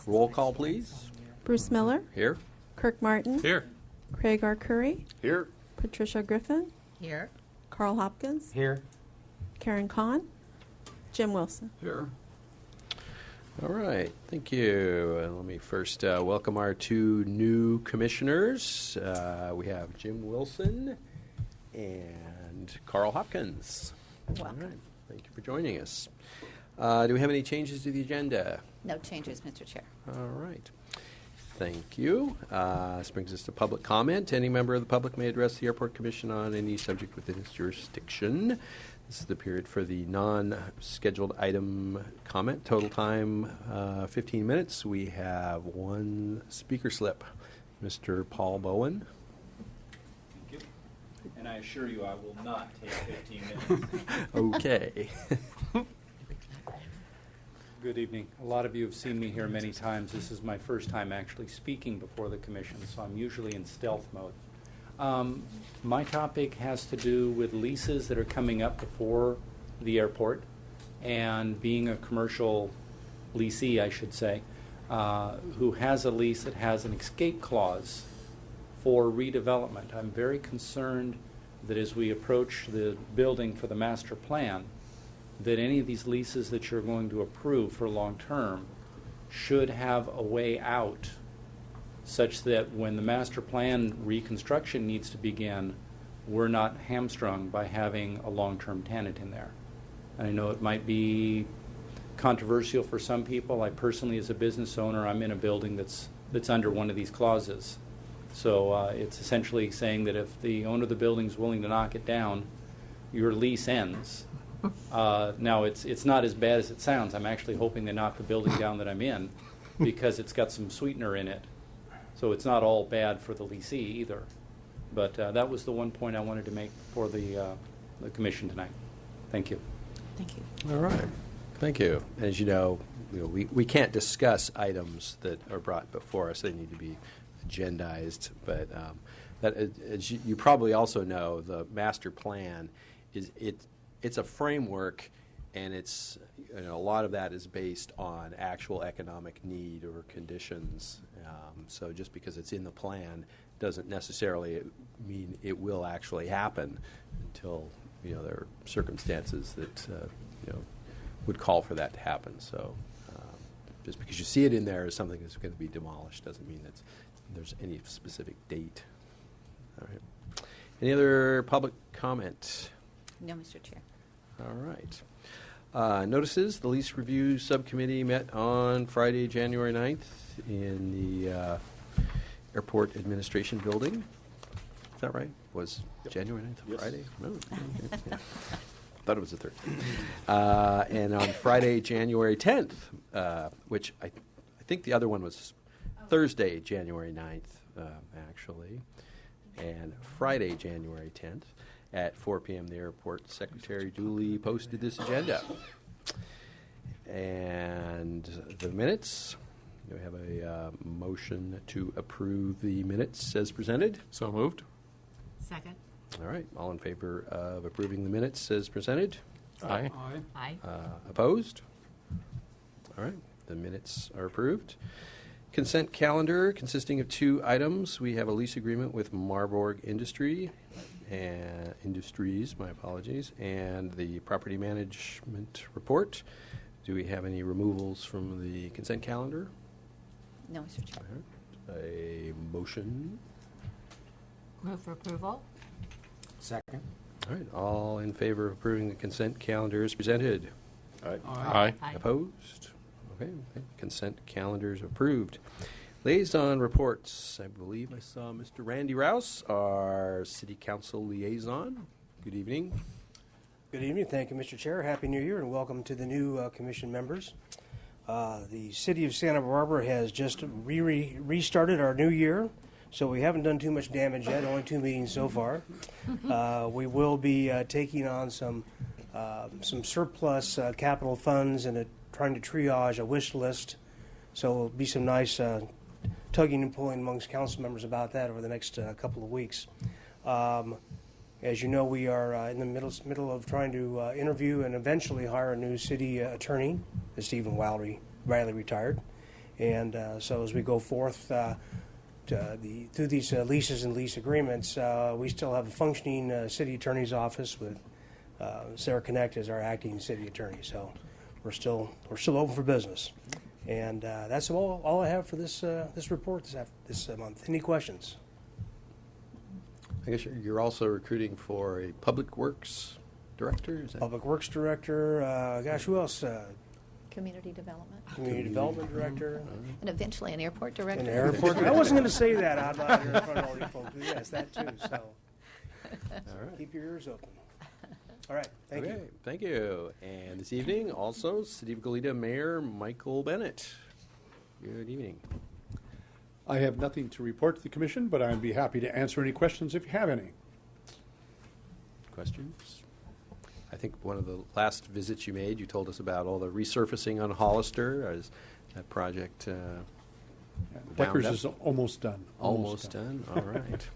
Roll call, please. Bruce Miller, Here. Kirk Martin, Here. Craig Arcuri, Here. Patricia Griffin, Here. Carl Hopkins, Here. Karen Kahn, Jim Wilson. Here. All right, thank you. Let me first welcome our two new commissioners. We have Jim Wilson and Carl Hopkins. Welcome. All right, thank you for joining us. Do we have any changes to the agenda? No changes, Mr. Chair. All right. Thank you. This brings us to public comment. Any member of the public may address the Airport Commission on any subject within its jurisdiction. This is the period for the non-scheduled item comment. Total time 15 minutes. We have one speaker slip. Mr. Paul Bowen. Thank you. And I assure you I will not take 15 minutes. Okay. Good evening. A lot of you have seen me here many times. This is my first time actually speaking before the commission, so I'm usually in stealth mode. My topic has to do with leases that are coming up before the airport, and being a commercial leasee, I should say, who has a lease that has an escape clause for redevelopment. I'm very concerned that as we approach the building for the master plan, that any of these leases that you're going to approve for long-term should have a way out such that when the master plan reconstruction needs to begin, we're not hamstrung by having a long-term tenant in there. And I know it might be controversial for some people. I personally, as a business owner, I'm in a building that's under one of these clauses. So it's essentially saying that if the owner of the building is willing to knock it down, your lease ends. Now, it's not as bad as it sounds. I'm actually hoping they knock the building down that I'm in because it's got some sweetener in it. So it's not all bad for the leasee either. But that was the one point I wanted to make for the commission tonight. Thank you. Thank you. All right. Thank you. As you know, we can't discuss items that are brought before us. They need to be agendized. But that, as you probably also know, the master plan it's a framework, and it's a lot of that is based on actual economic need or conditions. So just because it's in the plan doesn't necessarily mean it will actually happen until there are circumstances that would call for that to happen. So just because you see it in there as something that's going to be demolished doesn't mean that there's any specific date. All right. Any other public comment? No, Mr. Chair. All right. Notices, the lease review subcommittee met on Friday, January 9th in the airport administration building. Is that right? Was January 9th Yes. Friday? No. Okay. Yeah. Thought it was the 13th. And on Friday, January 10th, which I think the other one was Thursday, January 9th, actually, and Friday, January 10th. At 4 p.m., the airport secretary duly posted this agenda. And the minutes, do we have a motion to approve the minutes as presented? So moved. Second. All right, all in favor of approving the minutes as presented? Aye. Aye. Opposed? All right, the minutes are approved. Consent calendar consisting of 2 items. We have a lease agreement with Marburg Industries, my apologies, and the property management report. Do we have any removals from the consent calendar? No, Mr. Chair. All right. A motion. Move for approval. Second. All right, all in favor of approving the consent calendar as presented? Aye. Opposed? Okay, consent calendar is approved. Liaison reports. I believe I saw Mr. Randy Rouse, our City Council liaison. Good evening. Good evening. Thank you, Mr. Chair. Happy New Year, and welcome to the new commission members. The City of Santa Barbara has just restarted our new year, so we haven't done too much damage yet, only 2 meetings so far. We will be taking on some surplus capital funds and trying to triage a wish list. So there'll be some nice tugging and pulling amongst council members about that over the next couple of weeks. As you know, we are in the middle of trying to interview and eventually hire a new city attorney, as Stephen Riley retired. And so as we go forth through these leases and lease agreements, we still have a functioning city attorney's office with Sarah Connect as our acting city attorney. So we're still open for business. And that's all I have for this report this month. Any questions? I guess you're also recruiting for a public works director? Is that Public Works Director, gosh, who else? Community development. Community Development Director. And eventually an airport director. And airport. I wasn't going to say that out loud here in front of all you folks. But yes, that too. So All right. keep your ears open. All right. Thank Okay, you. thank you. And this evening, also, City of Goleta Mayor Michael Bennett. Good evening. I have nothing to report to the commission, but I'd be happy to answer any questions if you have any. Questions? I think one of the last visits you made, you told us about all the resurfacing on Hollister. Is that project Deckers wound is up? almost done. Almost done? All right.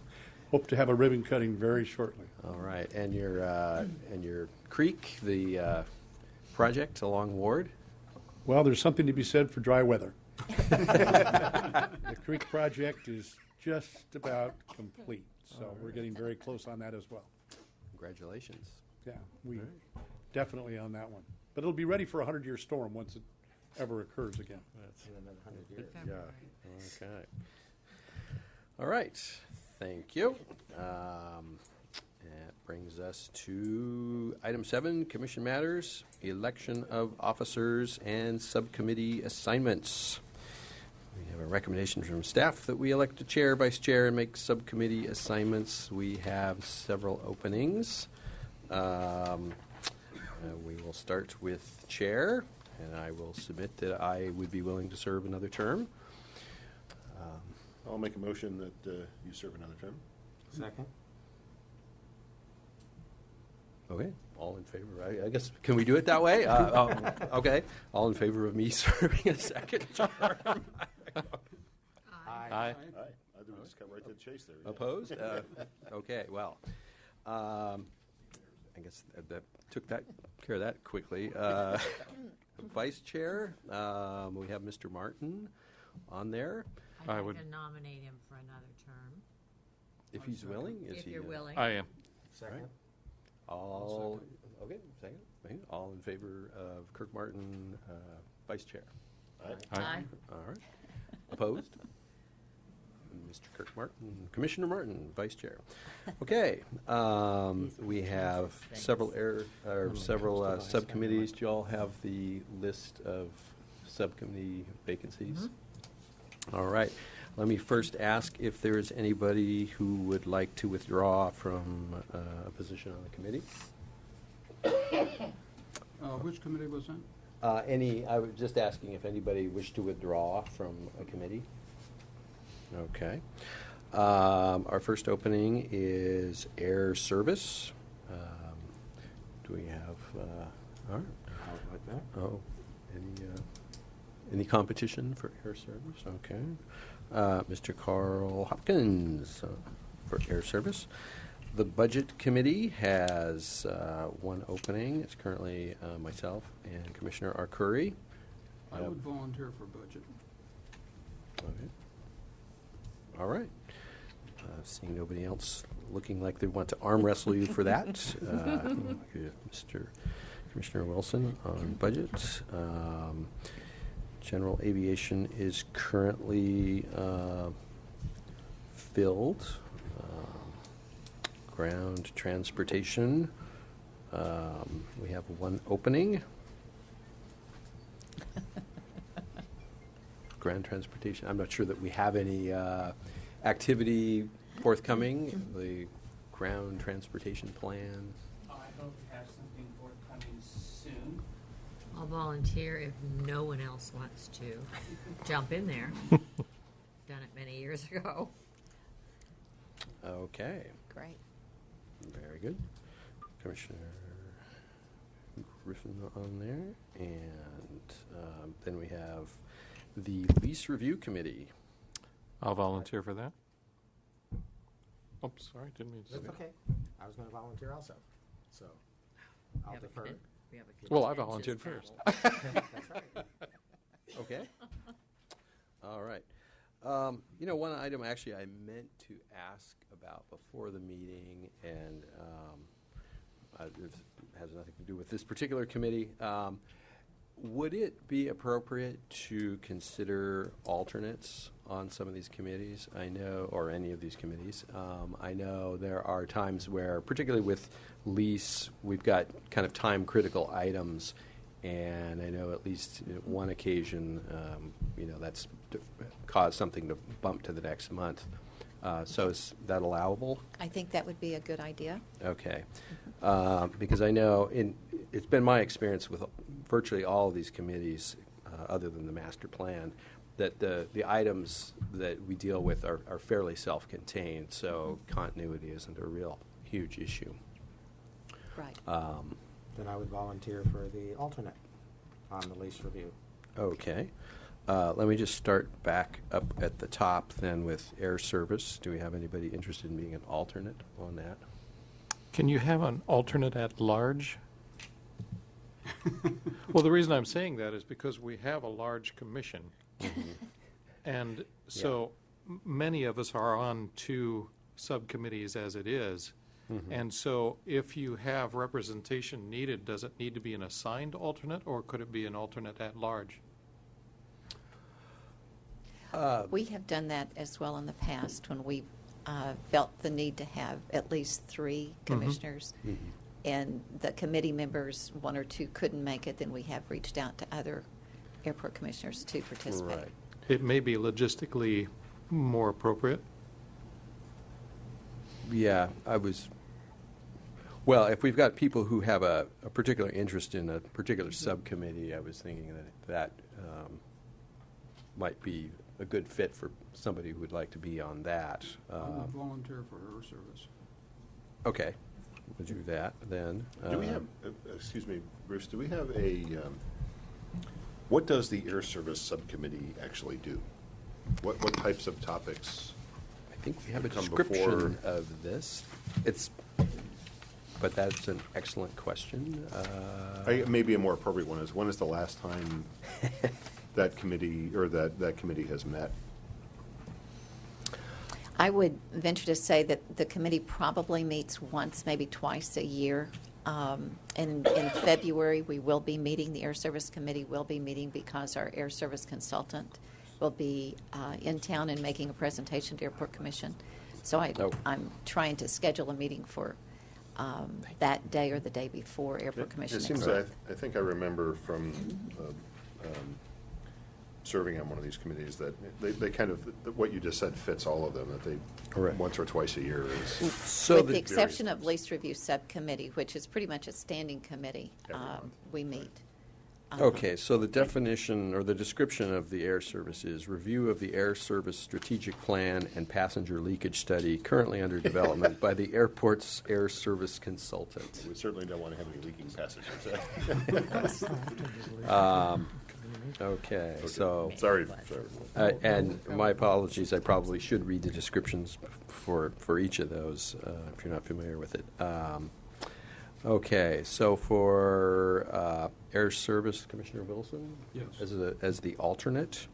Hope to have a ribbon cutting very shortly. All right. And your creek, the project along Ward? Well, there's something to be said for dry weather. The creek project is just about complete, so we're getting very close on that as well. Congratulations. Yeah, we definitely on that one. But it'll be ready for a 100-year storm once it ever occurs again. Yeah. Okay. All right. Thank you. That brings us to item 7, Commission Matters, Election of Officers and Subcommittee Assignments. We have a recommendation from staff that we elect a chair, vice chair, and make subcommittee assignments. We have several openings. We will start with chair, and I will submit that I would be willing to serve another term. I'll make a motion that you serve another term. Second. Okay, all in favor? I guess, can we do it that way? Okay, all in favor of me serving a second term? Aye. Aye. I think we just got right to the chase there. yeah. Opposed? Okay, well, I guess that took care of that quickly. Vice Chair, we have Mr. Martin on there. I'd like to nominate him for another term, If he's willing, is if he? you're willing. I am. Second. All, okay, second. Okay, all in favor of Kirk Martin, Vice Chair? Aye. All right. Opposed? Mr. Kirk Martin, Commissioner Martin, Vice Chair. Okay, we have several subcommittees. Do you all have the list of subcommittee vacancies? All right. Let me first ask if there is anybody who would like to withdraw from a position on the committee. Which committee was that? I was just asking if anybody wished to withdraw from a committee. Okay. Our first opening is Air Service. Do we have, all right. Like that. Oh, any competition for Air Service? Okay. Mr. Carl Hopkins for Air Service. The Budget Committee has one opening. It's currently myself and Commissioner Arcuri. I would volunteer for budget. Okay. All right. Seeing nobody else looking like they want to arm wrestle you for that, Mr. Commissioner Wilson on budget. General aviation is currently filled. Ground transportation, we have one opening. Ground transportation, I'm not sure that we have any activity forthcoming. The ground transportation plan. I hope to have something forthcoming soon. I'll volunteer if no one else wants to jump in there. Done it many years ago. Okay, Great. very good. Commissioner Griffin on there. And then we have the Lease Review Committee. I'll volunteer for that. Oops, sorry, didn't mean to say That's that. okay. I was going to volunteer also, so I'll We have a defer. conden- we have a Well, I contentious volunteered battle. first. That's right. Okay. All right. One item actually I meant to ask about before the meeting, and it has nothing to do with this particular committee. Would it be appropriate to consider alternates on some of these committees? I know, or any of these committees. I know there are times where, particularly with lease, we've got kind of time-critical items, and I know at least one occasion, that's caused something to bump to the next month. So is that allowable? I think that would be a good idea. Okay. Because I know it's been my experience with virtually all of these committees, other than the master plan, that the items that we deal with are fairly self-contained, so continuity isn't a real huge issue. Right. Then I would volunteer for the alternate on the lease review. Okay. Let me just start back up at the top then with air service. Do we have anybody interested in being an alternate on that? Can you have an alternate at large? Well, the reason I'm saying that is because we have a large commission. And so many of us are on 2 subcommittees as it is. And so if you have representation needed, does it need to be an assigned alternate, or could it be an alternate at large? We have done that as well in the past when we felt the need to have at least 3 commissioners. And the committee members, 1 or 2, couldn't make it, then we have reached out to other airport commissioners to participate. Right. It may be logistically more appropriate. Yeah, well, if we've got people who have a particular interest in a particular subcommittee, I was thinking that might be a good fit for somebody who would like to be on that. I would volunteer for air service. Okay, we'll do that then. Do we have, excuse me, Bruce, do we have what does the Air Service Subcommittee actually do? What types of topics? I think we have a come description before? of this. But that's an excellent question. Maybe a more appropriate one is, when is the last time that committee, or that committee has met? I would venture to say that the committee probably meets once, maybe twice a year. In February, we will be meeting, the Air Service Committee will be meeting because our Air Service consultant will be in town and making a presentation to Airport Commission. So I'm trying to schedule a meeting for that day or the day before Airport Commission. It seems next I think I remember from serving on one of these committees that they kind of, what you just said fits all of them, that they, Correct. once or twice a year is. So With the exception of Lease Review Subcommittee, which is pretty much a standing committee, Every month. we meet. Okay, so the definition or the description of the air service is review of the air service strategic plan and passenger leakage study currently under development by the airport's air service consultant. We certainly don't want to have any leaking passengers. Okay, so, Sorry. and my apologies, I probably should read the descriptions for each of those, if you're not familiar with it. Okay, so for Air Service, Commissioner Wilson? Yes. As the alternate.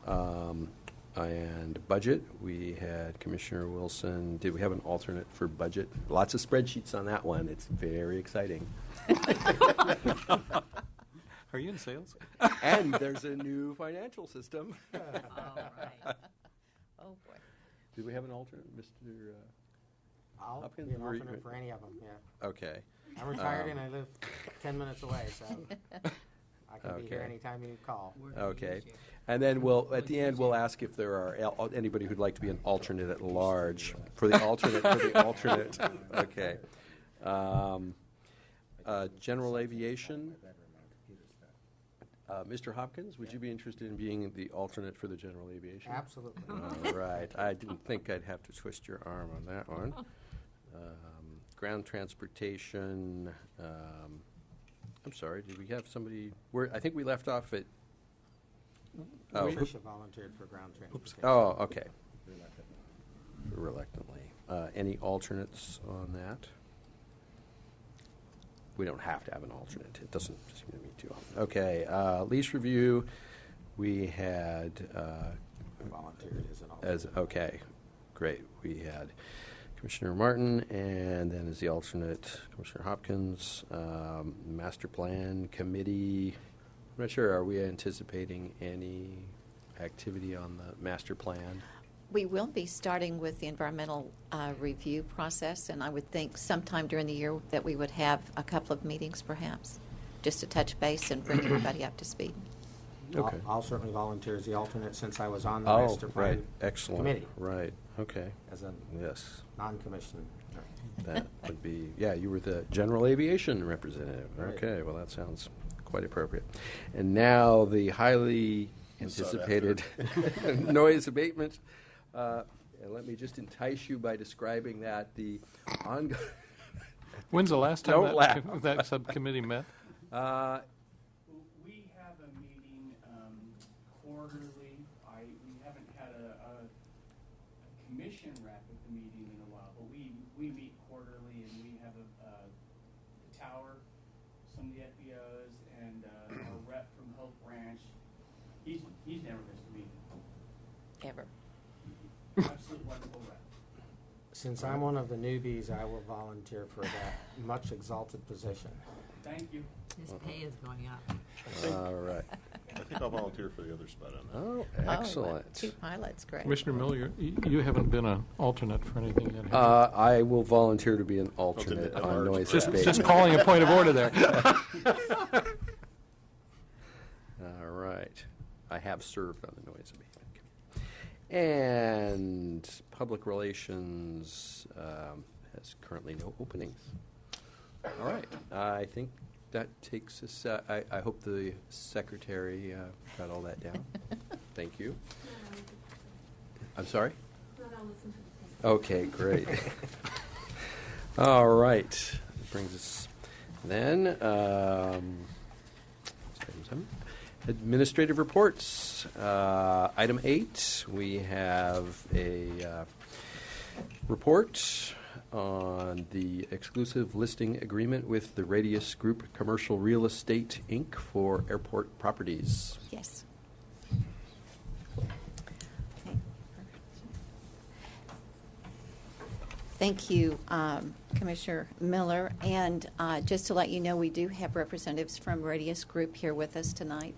And Budget, we had Commissioner Wilson. Did we have an alternate for Budget? Lots of spreadsheets on that one. It's very exciting. Are you in sales? And there's a new financial system. All right. Oh, boy. Did we have an alternate, Mr. I'll Hopkins, be an were you- alternate for any of them, yeah. Okay. I'm retired and I live 10 minutes away, so I can be here Okay. anytime you call. Okay. And then at the end, we'll ask if there are anybody who'd like to be an alternate at large. For the alternate, Okay. General aviation. Mr. Hopkins, would you be interested in being the alternate for the general aviation? Absolutely. All right. I didn't think I'd have to twist your arm on that one. Ground transportation. I'm sorry, did we have somebody? I think we left off at. Tricia volunteered for ground transportation. Oh, okay. Reluctantly. Any alternates on that? We don't have to have an alternate. It doesn't seem to me too often. Okay, lease review. We had, I volunteered as an alternate. okay, great. We had Commissioner Martin, and then as the alternate, Commissioner Hopkins. Master Plan Committee, I'm not sure, are we anticipating any activity on the master plan? We will be starting with the environmental review process, and I would think sometime during the year that we would have a couple of meetings perhaps, just to touch base and bring everybody up to speed. Okay. I'll certainly volunteer as the alternate since I was on the Oh, master plan right, excellent. committee Right, okay, as a yes. non-commissioned. That would be, yeah, you were the general aviation representative. Right. Okay, well, that sounds quite appropriate. And now the highly anticipated noise abatement. And let me just entice you by describing that the ongoing. When's the last time Don't laugh. that subcommittee met? We have a meeting quarterly. We haven't had a commission rep at the meeting in a while, but we meet quarterly, and we have the tower, some of the FBOs, and a rep from Hope Ranch. He's never missed a meeting. Ever. Absolute wonderful rep. Since I'm one of the newbies, I will volunteer for that much exalted position. Thank you. His pay is going up. All right. I think I'll volunteer for the other spot on that. Oh, Oh, excellent. two pilots, great. Commissioner Miller, you haven't been an alternate for anything yet, have you? I will volunteer to be an alternate at on large, noise perhaps. abatement. Just calling a point of order there. All right. I have served on the noise abatement. And public relations has currently no openings. All right. I think that takes us, I hope the secretary got all that down. Thank you. I'm sorry? Okay, great. All right. That brings us then. Administrative reports. Item 8, we have a report on the exclusive listing agreement with the Radius Group Commercial Real Estate, Inc. for airport properties. Yes. Thank you, Commissioner Miller. And just to let you know, we do have representatives from Radius Group here with us tonight.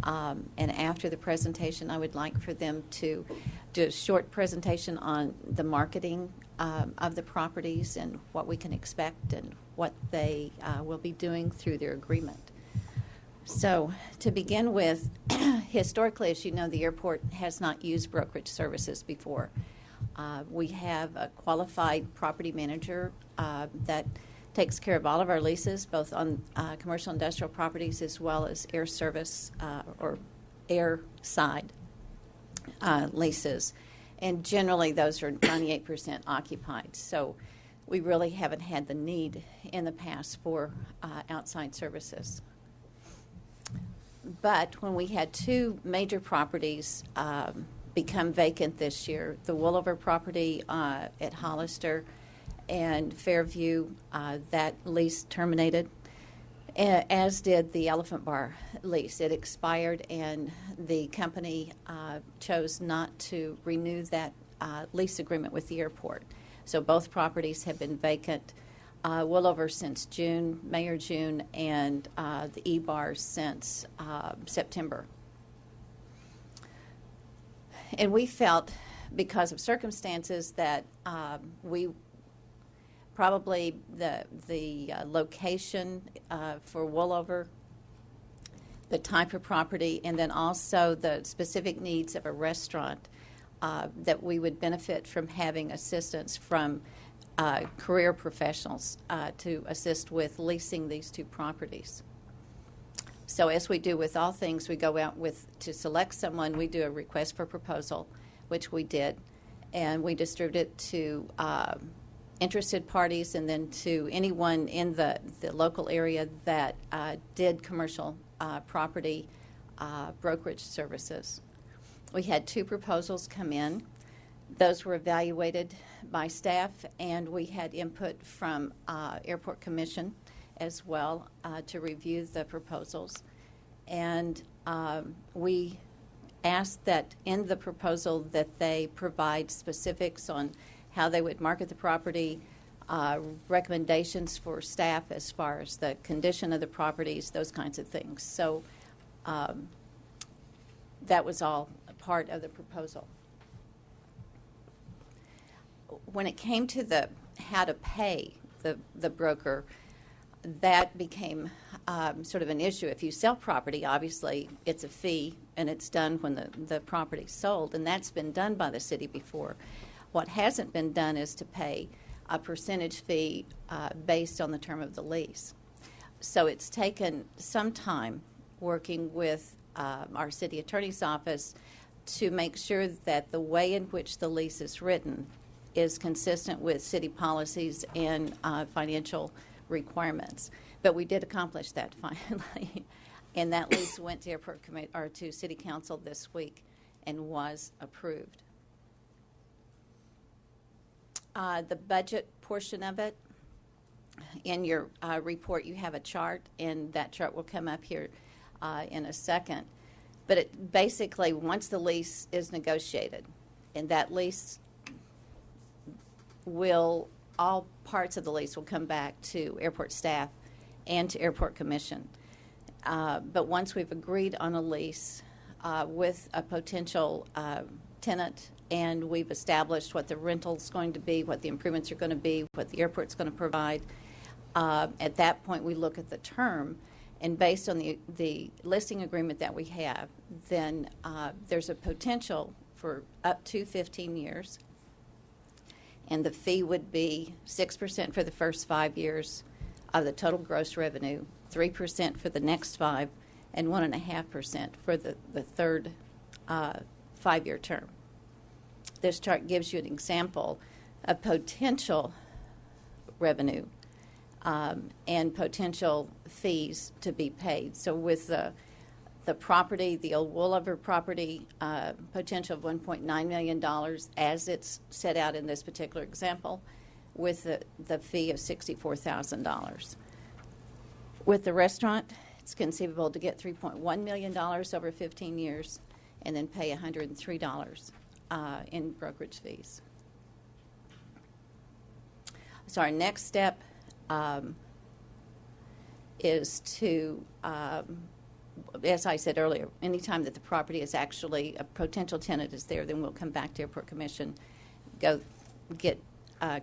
And after the presentation, I would like for them to do a short presentation on the marketing of the properties and what we can expect and what they will be doing through their agreement. So to begin with, historically, as you know, the airport has not used brokerage services before. We have a qualified property manager that takes care of all of our leases, both on commercial industrial properties as well as air service or air side leases. And generally, those are 98% occupied. So we really haven't had the need in the past for outside services. But when we had two major properties become vacant this year, the Woolover property at Hollister and Fairview, that lease terminated, as did the Elephant Bar lease. It expired, and the company chose not to renew that lease agreement with the airport. So both properties have been vacant. Woolover since June, May or June, and the E-Bar since September. And we felt, because of circumstances, that we probably the location for Woolover, the type of property, and then also the specific needs of a restaurant, that we would benefit from having assistance from career professionals to assist with leasing these two properties. So as we do with all things, we go out to select someone, we do a request for proposal, which we did, and we distribute it to interested parties and then to anyone in the local area that did commercial property brokerage services. We had two proposals come in. Those were evaluated by staff, and we had input from Airport Commission as well to review the proposals. And we asked that in the proposal that they provide specifics on how they would market the property, recommendations for staff as far as the condition of the properties, those kinds of things. So that was all a part of the proposal. When it came to the how to pay the broker, that became sort of an issue. If you sell property, obviously it's a fee, and it's done when the property's sold, and that's been done by the city before. What hasn't been done is to pay a percentage fee based on the term of the lease. So it's taken some time working with our city attorney's office to make sure that the way in which the lease is written is consistent with city policies and financial requirements. But we did accomplish that finally, and that lease went to airport or to City Council this week and was approved. The budget portion of it, in your report, you have a chart, and that chart will come up here in a second. But it basically, once the lease is negotiated, and that lease all parts of the lease will come back to airport staff and to airport commission. But once we've agreed on a lease with a potential tenant, and we've established what the rental's going to be, what the improvements are going to be, what the airport's going to provide, at that point we look at the term, and based on the listing agreement that we have, then there's a potential for up to 15 years. And the fee would be 6% for the first 5 years of the total gross revenue, 3% for the next 5, and 1.5% for the third 5-year term. This chart gives you an example of potential revenue and potential fees to be paid. So with the property, the old Woolover property, potential of $1.9 million as it's set out in this particular example, with the fee of $64,000. With the restaurant, it's conceivable to get $3.1 million over 15 years and then pay $103 in brokerage fees. So our next step is to as I said earlier, anytime that the property is actually a potential tenant is there, then we'll come back to Airport Commission, go get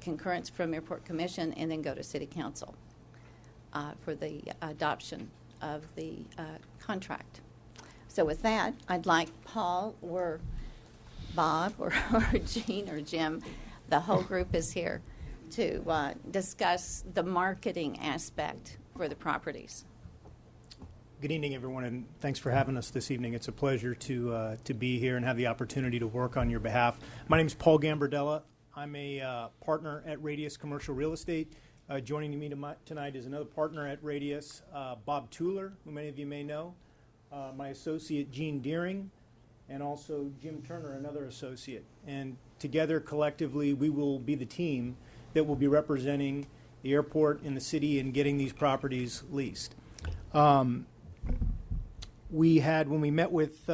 concurrence from Airport Commission, and then go to City Council for the adoption of the contract. So with that, I'd like Paul or Bob or Jean or Jim, the whole group is here to discuss the marketing aspect for the properties. Good evening, everyone, and thanks for having us this evening. It's a pleasure to be here and have the opportunity to work on your behalf. My name is Paul Gambardella. I'm a partner at Radius Commercial Real Estate. Joining me tonight is another partner at Radius, Bob Tueller, who many of you may know, my associate Gene Deering, and also Jim Turner, another associate. And together, collectively, we will be the team that will be representing the airport and the city in getting these properties leased. We had, when we met with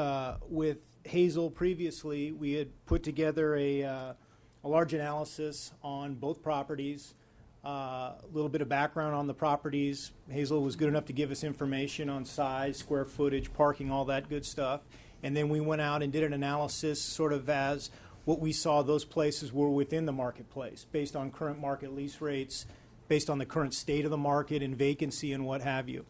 Hazel previously, we had put together a large analysis on both properties, a little bit of background on the properties. Hazel was good enough to give us information on size, square footage, parking, all that good stuff. And then we went out and did an analysis sort of as what we saw those places were within the marketplace, based on current market lease rates, based on the current state of the market and vacancy and what have you.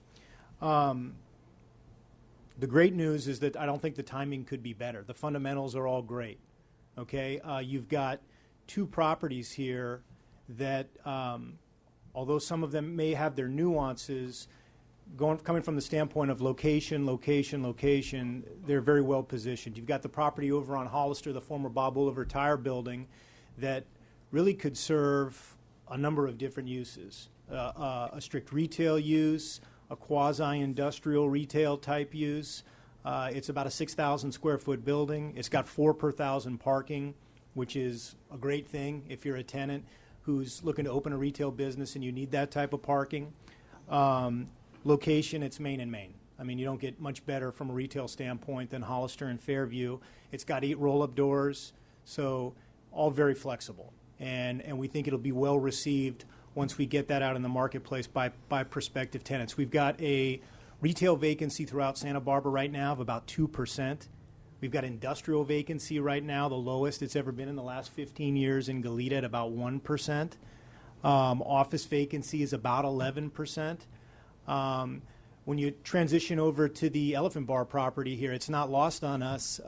The great news is that I don't think the timing could be better. The fundamentals are all great. Okay, you've got two properties here that, although some of them may have their nuances, coming from the standpoint of location, they're very well positioned. You've got the property over on Hollister, the former Bob Woolover Tire Building, that really could serve a number of different uses. A strict retail use, a quasi-industrial retail type use. It's about a 6,000 square foot building. It's got 4 per 1,000 parking, which is a great thing if you're a tenant who's looking to open a retail business and you need that type of parking. Location, it's Main and Main. I mean, you don't get much better from a retail standpoint than Hollister and Fairview. It's got 8 roll-up doors, so all very flexible. And we think it'll be well received once we get that out in the marketplace by prospective tenants. We've got a retail vacancy throughout Santa Barbara right now of about 2%. We've got industrial vacancy right now, the lowest it's ever been in the last 15 years in Goleta at about 1%. Office vacancy is about 11%. When you transition over to the Elephant Bar property here, it's not lost on us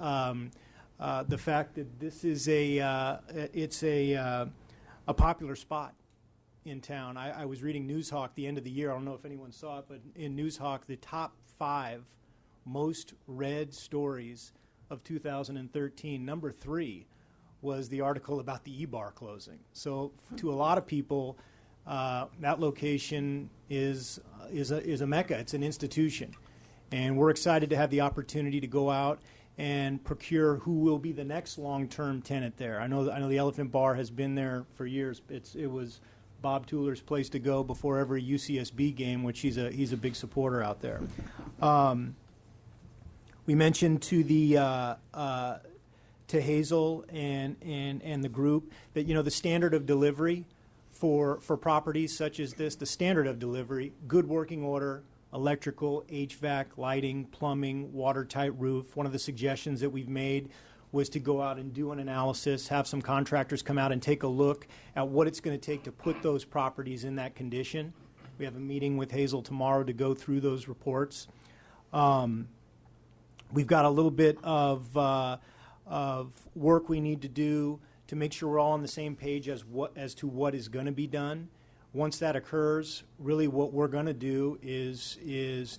the fact that this is a popular spot in town. I was reading Newshawk the end of the year. I don't know if anyone saw it, but in Newshawk, the top 5 most read stories of 2013, number 3 was the article about the E-Bar closing. So to a lot of people, that location is a mecca. It's an institution. And we're excited to have the opportunity to go out and procure who will be the next long-term tenant there. I know the Elephant Bar has been there for years. It was Bob Tooler's place to go before every UCSB game, which he's a big supporter out there. We mentioned to Hazel and the group that, you know, the standard of delivery for properties such as this, the standard of delivery, good working order, electrical, HVAC, lighting, plumbing, watertight roof. One of the suggestions that we've made was to go out and do an analysis, have some contractors come out and take a look at what it's going to take to put those properties in that condition. We have a meeting with Hazel tomorrow to go through those reports. We've got a little bit of work we need to do to make sure we're all on the same page as to what is going to be done. Once that occurs, really what we're going to do is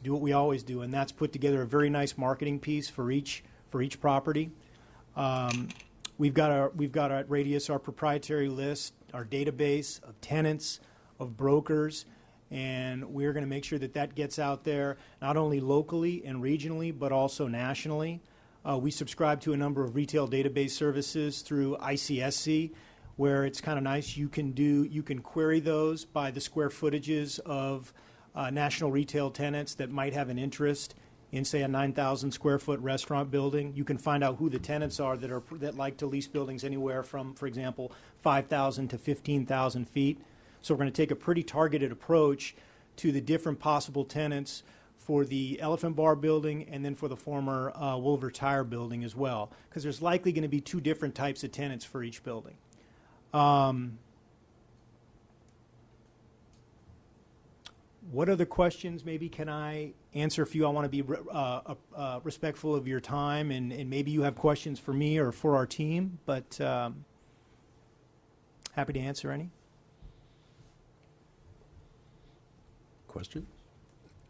do what we always do, and that's put together a very nice marketing piece for each property. We've got at Radius our proprietary list, our database of tenants, of brokers, and we're going to make sure that gets out there not only locally and regionally, but also nationally. We subscribe to a number of retail database services through ICSC, where it's kind of nice. You can query those by the square footages of national retail tenants that might have an interest in, say, a 9,000 square foot restaurant building. You can find out who the tenants are that like to lease buildings anywhere from, for example, 5,000 to 15,000 feet. So we're going to take a pretty targeted approach to the different possible tenants for the Elephant Bar building and then for the former Wolver Tire building as well, because there's likely going to be 2 different types of tenants for each building. What other questions maybe can I answer for you? I want to be respectful of your time, and maybe you have questions for me or for our team, but happy to answer any. Question?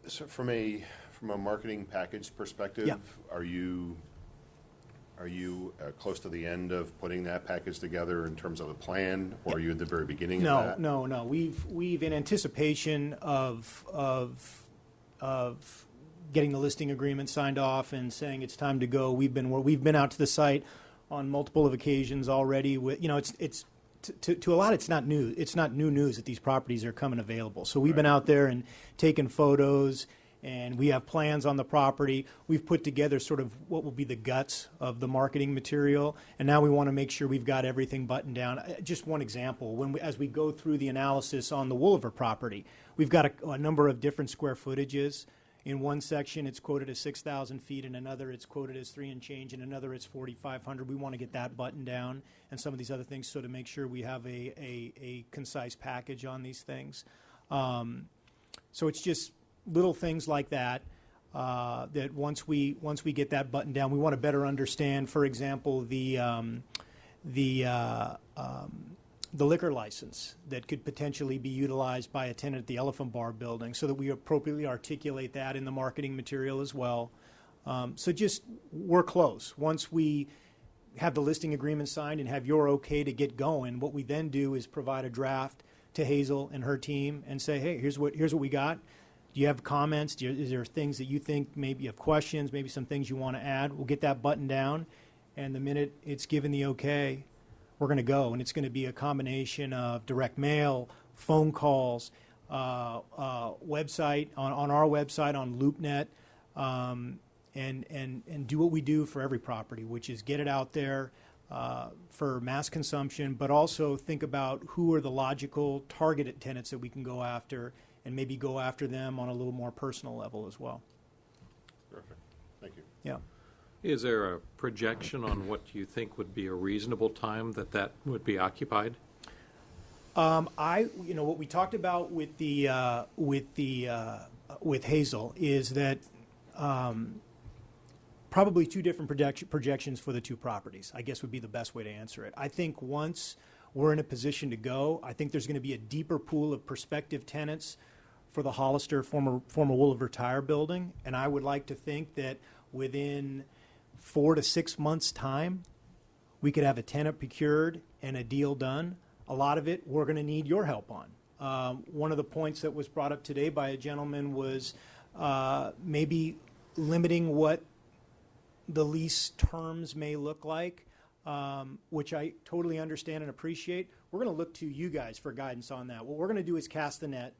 So from a marketing package perspective, Yeah. are you close to the end of putting that package together in terms of a plan, or are you at the very beginning of that? No. We've in anticipation of getting the listing agreement signed off and saying it's time to go. We've been out to the site on multiple of occasions already. It's to a lot, it's not new. It's not new news that these properties are coming available. So we've been out there and taken photos, and we have plans on the property. We've put together sort of what will be the guts of the marketing material, and now we want to make sure we've got everything buttoned down. Just one example, as we go through the analysis on the Wolver property, we've got a number of different square footages. In one section, it's quoted as 6,000 feet. In another, it's quoted as 3 and change. In another, it's 4,500. We want to get that buttoned down and some of these other things so to make sure we have a concise package on these things. So it's just little things like that that once we get that buttoned down, we want to better understand, for example, the liquor license that could potentially be utilized by a tenant at the Elephant Bar building, so that we appropriately articulate that in the marketing material as well. So just we're close. Once we have the listing agreement signed and have your okay to get going, what we then do is provide a draft to Hazel and her team and say, hey, here's what we got. Do you have comments? Is there things that you think maybe you have questions, maybe some things you want to add? We'll get that buttoned down, and the minute it's given the okay, we're going to go. And it's going to be a combination of direct mail, phone calls, website, on our website, on LoopNet, and do what we do for every property, which is get it out there for mass consumption, but also think about who are the logical targeted tenants that we can go after, and maybe go after them on a little more personal level as well. Perfect. Thank you. Yeah. Is there a projection on what you think would be a reasonable time that would be occupied? What we talked about with Hazel is that probably two different projections for the two properties, I guess would be the best way to answer it. I think once we're in a position to go, I think there's going to be a deeper pool of prospective tenants for the Hollister former Woolliver Tire building, and I would like to think that within 4 to 6 months' time, we could have a tenant procured and a deal done. A lot of it we're going to need your help on. One of the points that was brought up today by a gentleman was maybe limiting what the lease terms may look like, which I totally understand and appreciate. We're going to look to you guys for guidance on that. What we're going to do is cast the net.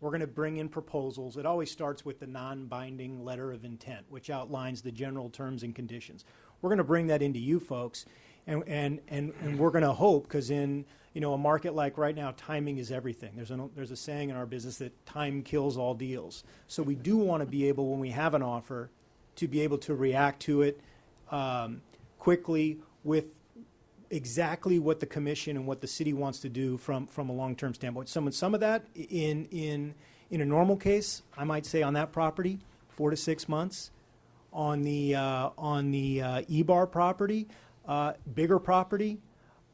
We're going to bring in proposals. It always starts with the non-binding letter of intent, which outlines the general terms and conditions. We're going to bring that into you folks, and we're going to hope, because in a market like right now, timing is everything. There's a saying in our business that time kills all deals. So we do want to be able, when we have an offer, to be able to react to it quickly with exactly what the commission and what the city wants to do from a long-term standpoint. Some of that in a normal case, I might say on that property, 4 to 6 months. On the E-Bar property, bigger property,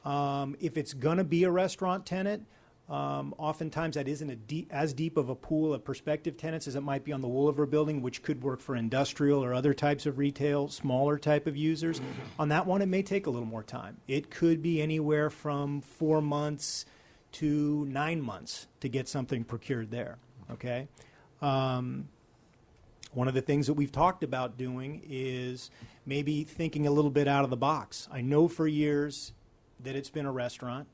if it's going to be a restaurant tenant, oftentimes that isn't as deep of a pool of prospective tenants as it might be on the Woolliver building, which could work for industrial or other types of retail, smaller type of users. On that one, it may take a little more time. It could be anywhere from 4 months to 9 months to get something procured there, okay? One of the things that we've talked about doing is maybe thinking a little bit out of the box. I know for years that it's been a restaurant,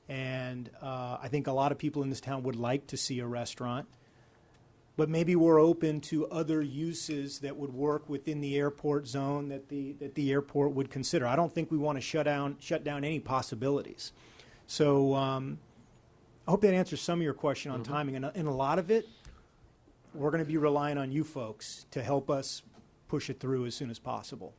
and I think a lot of people in this town would like to see a restaurant, but maybe we're open to other uses that would work within the airport zone that the airport would consider. I don't think we want to shut down any possibilities. So I hope that answers some of your question on timing, and a lot of it, we're going to be relying on you folks to help us push it through as soon as possible.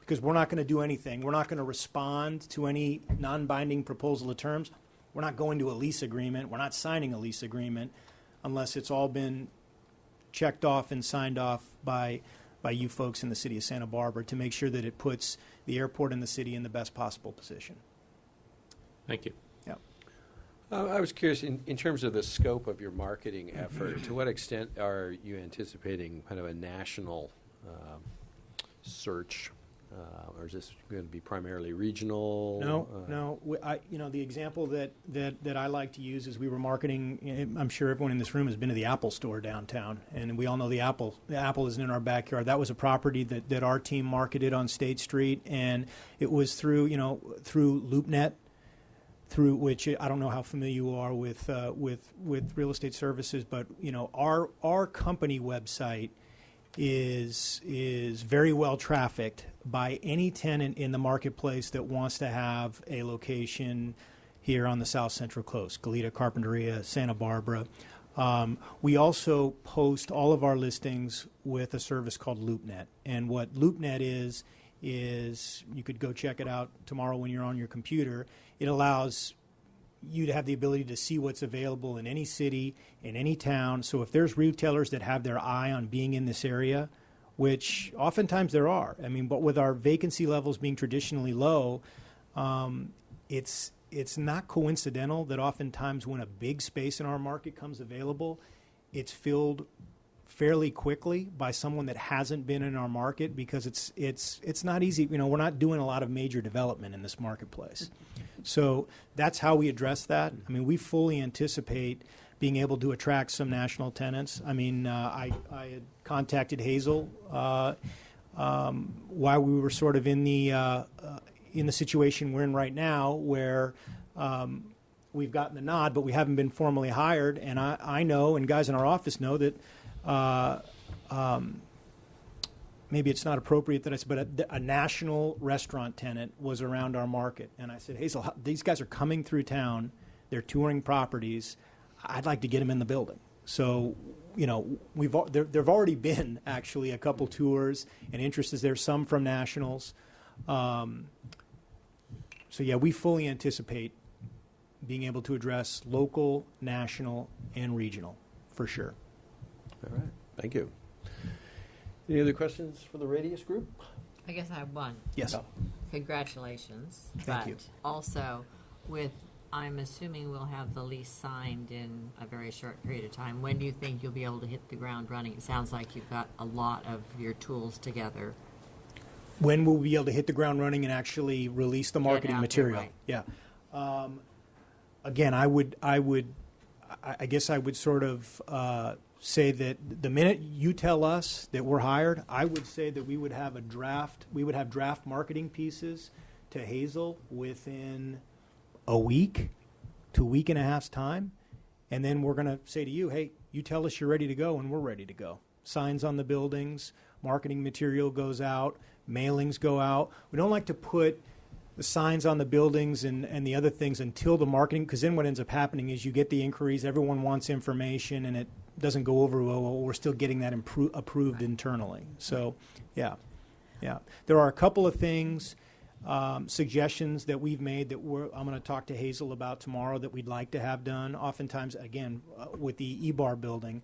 Because we're not going to do anything. We're not going to respond to any non-binding proposal of terms. We're not going to a lease agreement. We're not signing a lease agreement unless it's all been checked off and signed off by you folks in the city of Santa Barbara to make sure that it puts the airport and the city in the best possible position. Thank you. Yeah. I was curious, in terms of the scope of your marketing effort, to what extent are you anticipating kind of a national search? Or is this going to be primarily regional? No. The example that I like to use is we were marketing. I'm sure everyone in this room has been to the Apple store downtown, and we all know the Apple isn't in our backyard. That was a property that our team marketed on State Street, and it was through LoopNet, through which I don't know how familiar you are with real estate services, but our company website is very well trafficked by any tenant in the marketplace that wants to have a location here on the South Central Coast, Goleta, Carpinteria, Santa Barbara. We also post all of our listings with a service called LoopNet. And what LoopNet is you could go check it out tomorrow when you're on your computer. It allows you to have the ability to see what's available in any city, in any town. So if there's retailers that have their eye on being in this area, which oftentimes there are, but with our vacancy levels being traditionally low, it's not coincidental that oftentimes when a big space in our market comes available, it's filled fairly quickly by someone that hasn't been in our market, because it's not easy. We're not doing a lot of major development in this marketplace. So that's how we address that. We fully anticipate being able to attract some national tenants. I had contacted Hazel while we were sort of in the situation we're in right now, where we've gotten the nod, but we haven't been formally hired. And I know, and guys in our office know, that maybe it's not appropriate that I said, but a national restaurant tenant was around our market. And I said, Hazel, these guys are coming through town. They're touring properties. I'd like to get them in the building. So, you know, there have already been actually a couple tours and interest is there, some from nationals. So, yeah, we fully anticipate being able to address local, national, and regional, for sure. All right, thank you. Any other questions for the Radius Group? I guess I have one. Yes. Congratulations. Thank you. But also, I'm assuming we'll have the lease signed in a very short period of time. When do you think you'll be able to hit the ground running? It sounds like you've got a lot of your tools together. When will we be able to hit the ground running and actually release the marketing out there, material? right. Yeah. Again, I guess I would sort of say that the minute you tell us that we're hired, I would say that we would have draft marketing pieces to Hazel within a week to a week and a half's time. And then we're going to say to you, hey, you tell us you're ready to go and we're ready to go. Signs on the buildings, marketing material goes out, mailings go out. We don't like to put the signs on the buildings and the other things until the marketing, because then what ends up happening is you get the inquiries, everyone wants information, and it doesn't go over well. We're still getting that approved internally. So, yeah. There are a couple of things, suggestions that we've made that I'm going to talk to Hazel about tomorrow that we'd like to have done. Oftentimes, again, with the E-Bar building,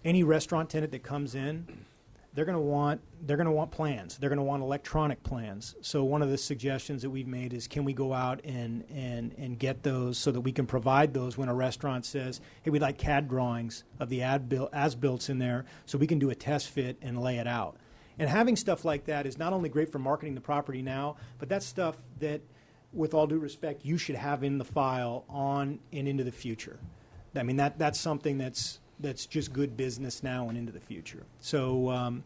any restaurant tenant that comes in, they're going to want plans. They're going to want electronic plans. So one of the suggestions that we've made is, can we go out and get those so that we can provide those when a restaurant says, hey, we'd like CAD drawings of the as-builts in there so we can do a test fit and lay it out. And having stuff like that is not only great for marketing the property now, but that's stuff that, with all due respect, you should have in the file on and into the future. I mean, that's something that's just good business now and into the future. So,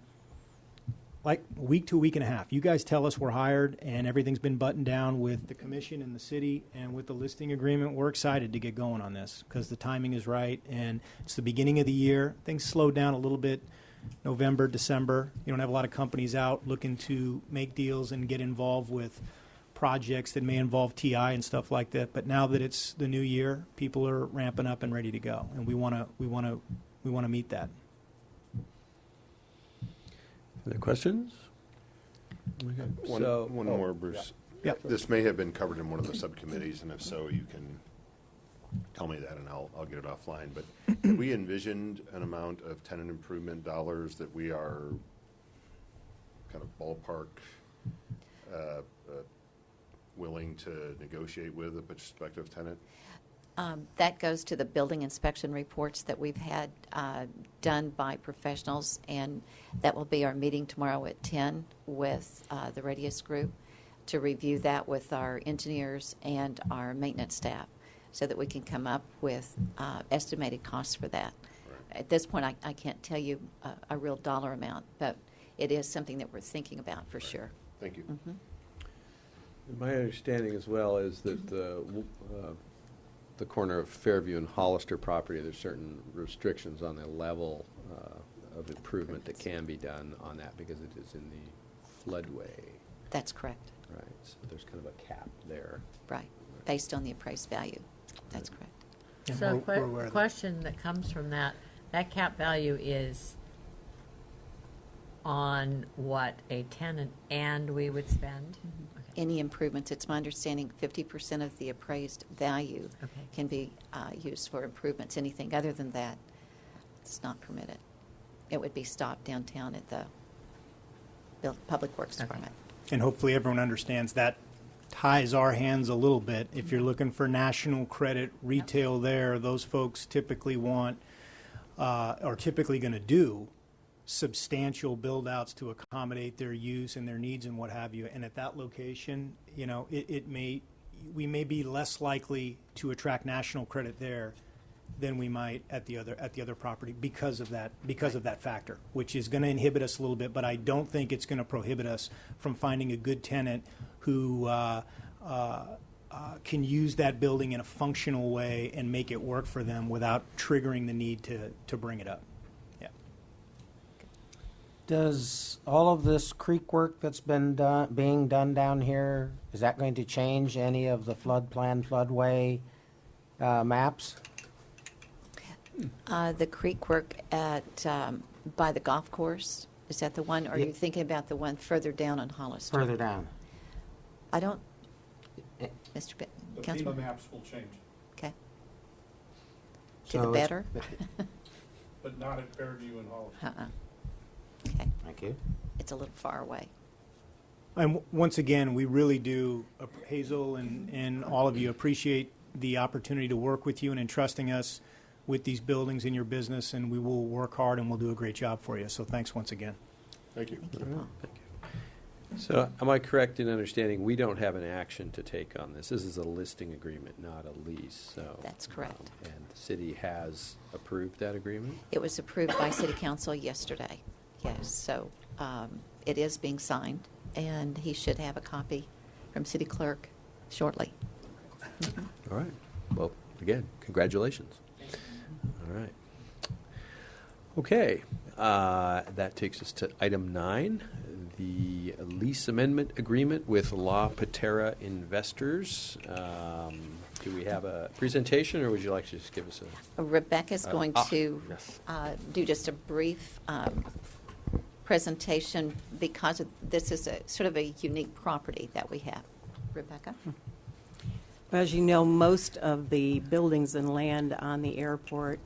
like a week to a week and a half, you guys tell us we're hired and everything's been buttoned down with the commission and the city and with the listing agreement. We're excited to get going on this because the timing is right and it's the beginning of the year. Things slowed down a little bit November, December. You don't have a lot of companies out looking to make deals and get involved with projects that may involve TI and stuff like that. But now that it's the new year, people are ramping up and ready to go, and we want to meet that. Other questions? One more, Bruce. Yeah. This may have been covered in one of the subcommittees, and if so, you can tell me that, and I'll get it offline. But have we envisioned an amount of tenant improvement dollars that we are kind of ballpark willing to negotiate with a prospective tenant? That goes to the building inspection reports that we've had done by professionals, and that will be our meeting tomorrow at 10 with the Radius Group to review that with our engineers and our maintenance staff so that we can come up with estimated costs for that. Right. At this point, I can't tell you a real dollar amount, but it is something that we're thinking about for sure. Thank you. Mm-hmm. My understanding as well is that the corner of Fairview and Hollister property, there's certain restrictions on the level of improvement that can be done on that because it is in the floodway. That's correct. Right, so there's kind of a cap there. Right, based on the appraised value. That's correct. Yeah, So we're aware of that. question that comes from that cap value is on what a tenant and we would spend? Mm-hmm. Okay. Any improvements, it's my understanding 50% of the appraised value Okay. can be used for improvements. Anything other than that, it's not permitted. It would be stopped downtown at the Public Works Okay. Department. And hopefully everyone understands that ties our hands a little bit. If you're looking for national credit retail there, those folks typically want, are typically going to do substantial build-outs to accommodate their use and their needs and what have you. And at that location, you know, we may be less likely to attract national credit there than we might at the other property because of that factor, which is going to inhibit us a little bit. But I don't think it's going to prohibit us from finding a good tenant who can use that building in a functional way and make it work for them without triggering the need to bring it up. Yeah. Does all of this creek work that's been being done down here, is that going to change any of the flood plan, floodway maps? The creek work at, by the golf course, is that the one? Or are you thinking about the one further down on Hollister? Further down. I don't, Mr. The FEMA Councilman? maps will change, Okay. To the So it's- better? but not at Fairview and Hollister. Okay. Thank you. It's a little far away. And once again, we really do, Hazel and all of you, appreciate the opportunity to work with you and entrusting us with these buildings in your business, and we will work hard and we'll do a great job for you. So thanks once again. Thank you. Thank you. So am I correct in understanding we don't have an action to take on this? This is a listing agreement, not a lease, so. That's correct. And the city has approved that agreement? It was approved by City Council yesterday, yes. So it is being signed, and he should have a copy from City Clerk shortly. All right. Well, again, congratulations. All right. Okay. That takes us to item 9, the lease amendment agreement with La Patera Investors. Do we have a presentation, or would you like to just give us a... Rebecca's going to yes. do just a brief presentation because this is a sort of a unique property that we have. Rebecca? As you know, most of the buildings and land on the airport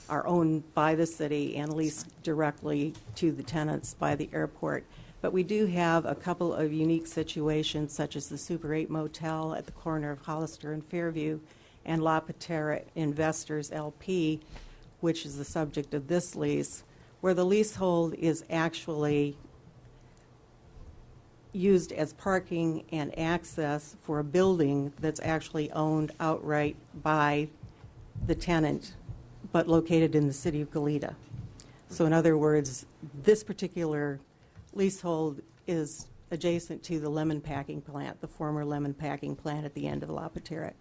are owned by the city and leased directly to the tenants by the airport. But we do have a couple of unique situations, such as the Super 8 Motel at the corner of Hollister and Fairview, and La Patera Investors LP, which is the subject of this lease, where the leasehold is actually used as parking and access for a building that's actually owned outright by the tenant, but located in the city of Goleta. So in other words, this particular leasehold is adjacent to the lemon packing plant, the former lemon packing plant at the end of La Patera.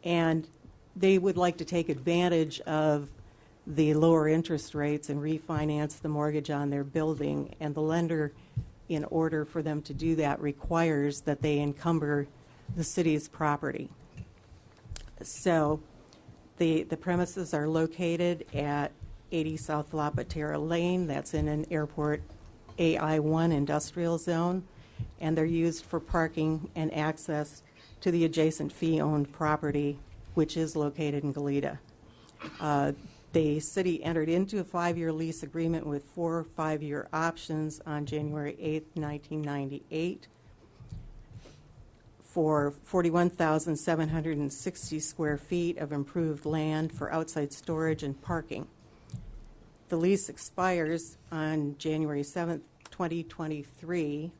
And they would like to take advantage of the lower interest rates and refinance the mortgage on their building, and the lender, in order for them to do that, requires that they encumber the city's property. So the premises are located at 80 South La Patera Lane. That's in an airport AI1 industrial zone, and they're used for parking and access to the adjacent fee-owned property, which is located in Goleta. The city entered into a 5-year lease agreement with 4 5-year options on January 8th, 1998 for 41,760 square feet of improved land for outside storage and parking. The lease expires on January 7th, 2023.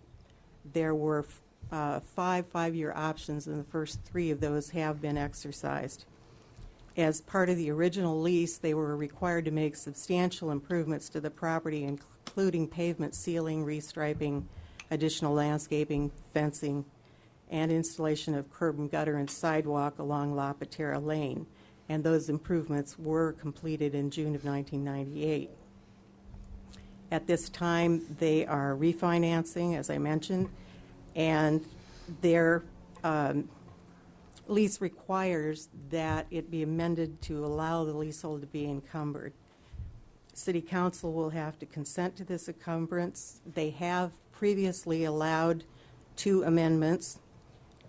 There were 5 5-year options, and the first 3 of those have been exercised. As part of the original lease, they were required to make substantial improvements to the property, including pavement sealing, restriping, additional landscaping, fencing, and installation of curb and gutter and sidewalk along La Patera Lane. And those improvements were completed in June of 1998. At this time, they are refinancing, as I mentioned, and their lease requires that it be amended to allow the leasehold to be encumbered. City Council will have to consent to this encumbrance. They have previously allowed 2 amendments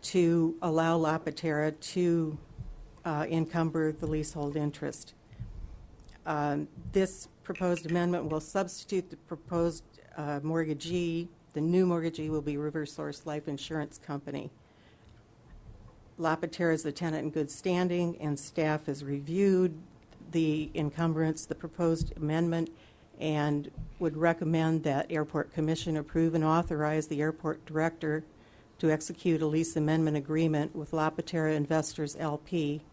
to allow La Patera to encumber the leasehold interest. This proposed amendment will substitute the proposed mortgagee. The new mortgagee will be River Source Life Insurance Company. La Patera is a tenant in good standing, and staff has reviewed the encumbrance, the proposed amendment, and would recommend that Airport Commission approve and authorize the airport director to execute a lease amendment agreement with La Patera Investors LP,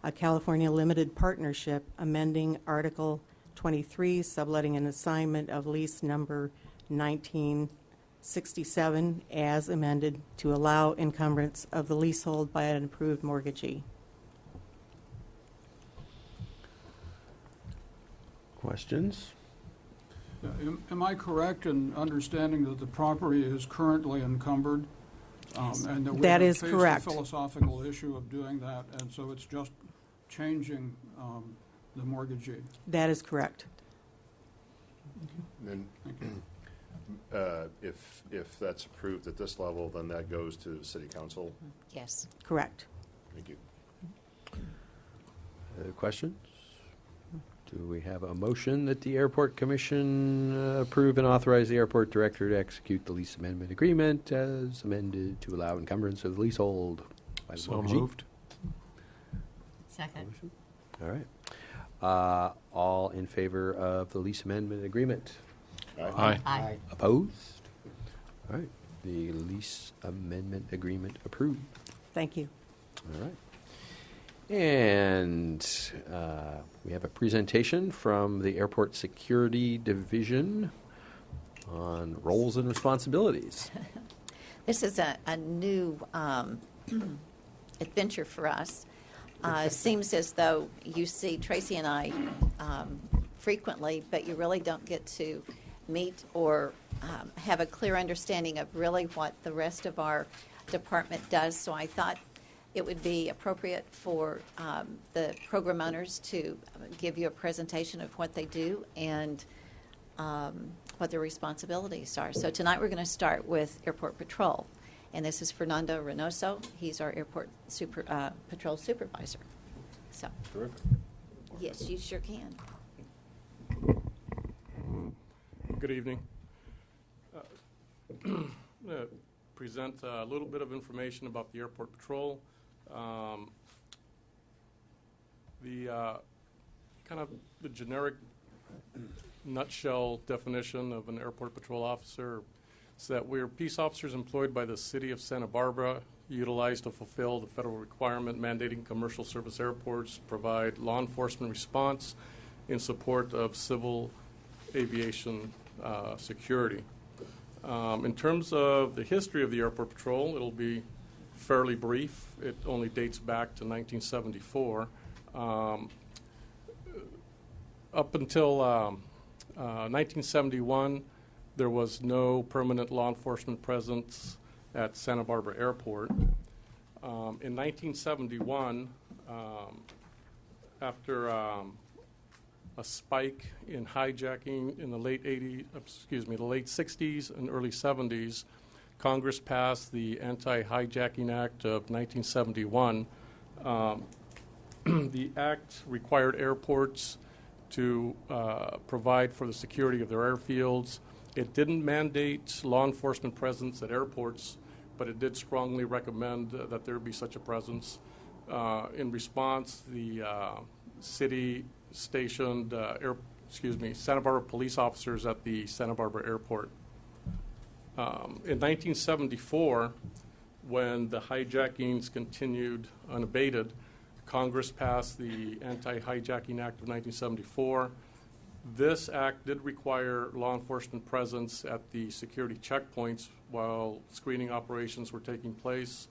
a California limited partnership, amending Article 23, subletting and assignment of lease number 1967 as amended to allow encumbrance of the leasehold by an approved mortgagee. Questions? Am I correct in understanding that the property is currently encumbered? And that we That have is faced correct. the philosophical issue of doing that, and so it's just changing the mortgagee? That is correct. And if that's approved at this level, then that goes to city council. Yes. Correct. Thank you. Other questions? Do we have a motion that the Airport Commission approve and authorize the airport director to execute the lease amendment agreement as amended to allow encumbrance of the leasehold? by the So mortgagee? moved. Second. All right. All in favor of the lease amendment agreement? Aye. Aye. Opposed? All right. The lease amendment agreement approved. Thank you. All right. And we have a presentation from the Airport Security Division on roles and responsibilities. This is a new adventure for us. It seems as though you see Tracy and I frequently, but you really don't get to meet or have a clear understanding of really what the rest of our department does. So I thought it would be appropriate for the program owners to give you a presentation of what they do and what their responsibilities are. So tonight we're going to start with Airport Patrol. And this is Fernando Reynoso. He's our Airport Patrol Supervisor. So, Terrific. yes, you sure can. Good evening. I'm going to present a little bit of information about the Airport Patrol. The generic nutshell definition of an Airport Patrol officer is that we're peace officers employed by the City of Santa Barbara, utilized to fulfill the federal requirement mandating commercial service airports provide law enforcement response in support of civil aviation security. In terms of the history of the Airport Patrol, it'll be fairly brief. It only dates back to 1974. Up until 1971, there was no permanent law enforcement presence at Santa Barbara Airport. In 1971, after a spike in hijacking in the late 60s and early 70s, Congress passed the Anti-Hijacking Act of 1971. The act required airports to provide for the security of their airfields. It didn't mandate law enforcement presence at airports, but it did strongly recommend that there be such a presence. In response, the city stationed Santa Barbara police officers at the Santa Barbara Airport. In 1974, when the hijackings continued unabated, Congress passed the Anti-Hijacking Act of 1974. This act did require law enforcement presence at the security checkpoints while screening operations were taking place.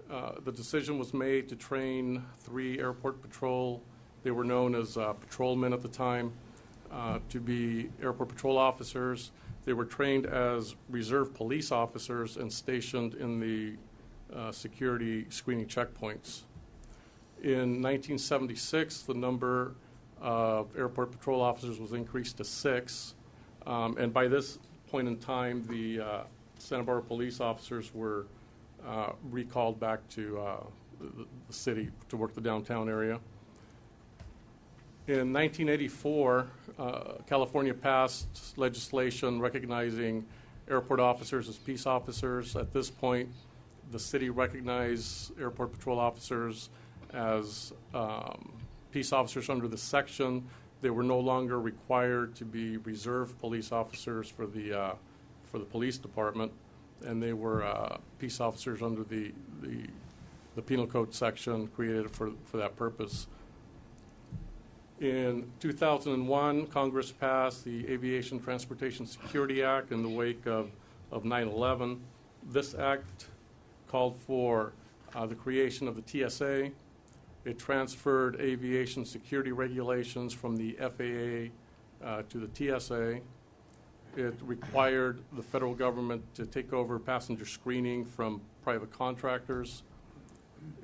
The decision was made to train 3 airport patrol. They were known as patrolmen at the time, to be airport patrol officers. They were trained as reserve police officers and stationed in the security screening checkpoints. In 1976, the number of airport patrol officers was increased to 6. And by this point in time, the Santa Barbara police officers were recalled back to the city to work the downtown area. In 1984, California passed legislation recognizing airport officers as peace officers. At this point, the city recognized airport patrol officers as peace officers under the section. They were no longer required to be reserve police officers for the police department, and they were peace officers under the penal code section created for that purpose. In 2001, Congress passed the Aviation Transportation Security Act in the wake of 9/11. This act called for the creation of the TSA. It transferred aviation security regulations from the FAA to the TSA. It required the federal government to take over passenger screening from private contractors.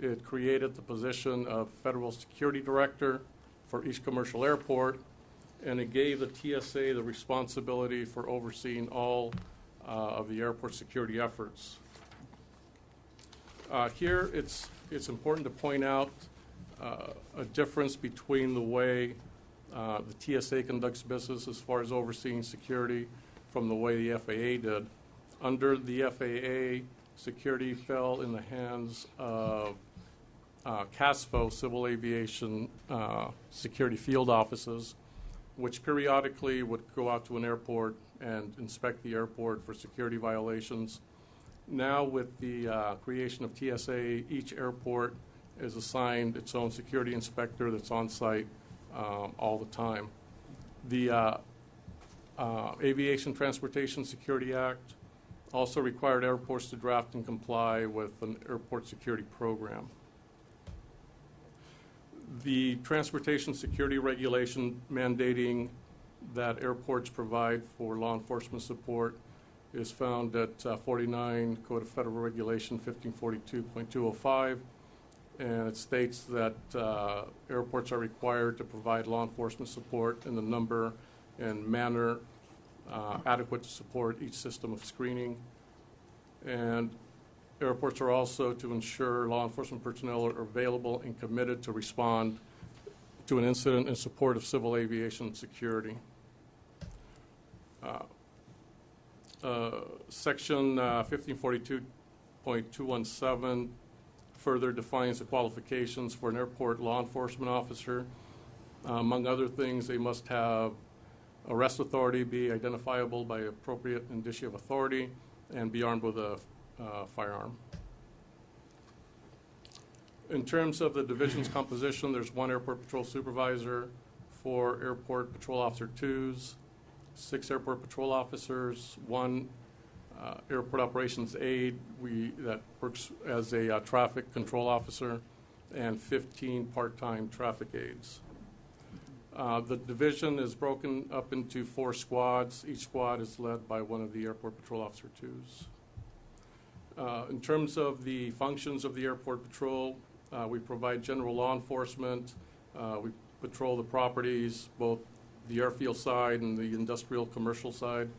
It created the position of Federal Security Director for each commercial airport, and it gave the TSA the responsibility for overseeing all of the airport security efforts. Here, it's important to point out a difference between the way the TSA conducts business as far as overseeing security from the way the FAA did. Under the FAA, security fell in the hands of CASFO, Civil Aviation Security Field Offices, which periodically would go out to an airport and inspect the airport for security violations. Now, with the creation of TSA, each airport is assigned its own security inspector that's on site all the time. The Aviation Transportation Security Act also required airports to draft and comply with an airport security program. The transportation security regulation mandating that airports provide for law enforcement support is found at 49 Code of Federal Regulation 1542.205, and it states that airports are required to provide law enforcement support in the number and manner adequate to support each system of screening. And airports are also to ensure law enforcement personnel are available and committed to respond to an incident in support of civil aviation security. Section 1542.217 further defines the qualifications for an airport law enforcement officer. Among other things, they must have arrest authority, be identifiable by appropriate indicia of authority, and be armed with a firearm. In terms of the division's composition, there's 1 airport patrol supervisor, 4 airport patrol officer 2s, 6 airport patrol officers, 1 airport operations aide that works as a traffic control officer, and 15 part-time traffic aides. The division is broken up into 4 squads. Each squad is led by 1 of the airport patrol officer 2s. In terms of the functions of the airport patrol, we provide general law enforcement. We patrol the properties, both the airfield side and the industrial commercial side,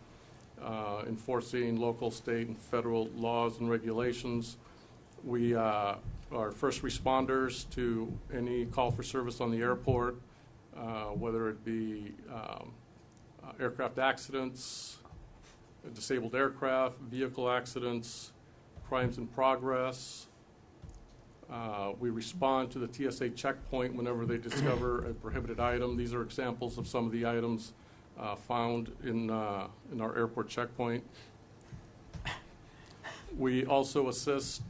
enforcing local, state, and federal laws and regulations. We are first responders to any call for service on the airport, whether it be aircraft accidents, disabled aircraft, vehicle accidents, crimes in progress. We respond to the TSA checkpoint whenever they discover a prohibited item. These are examples of some of the items found in our airport checkpoint. We also assist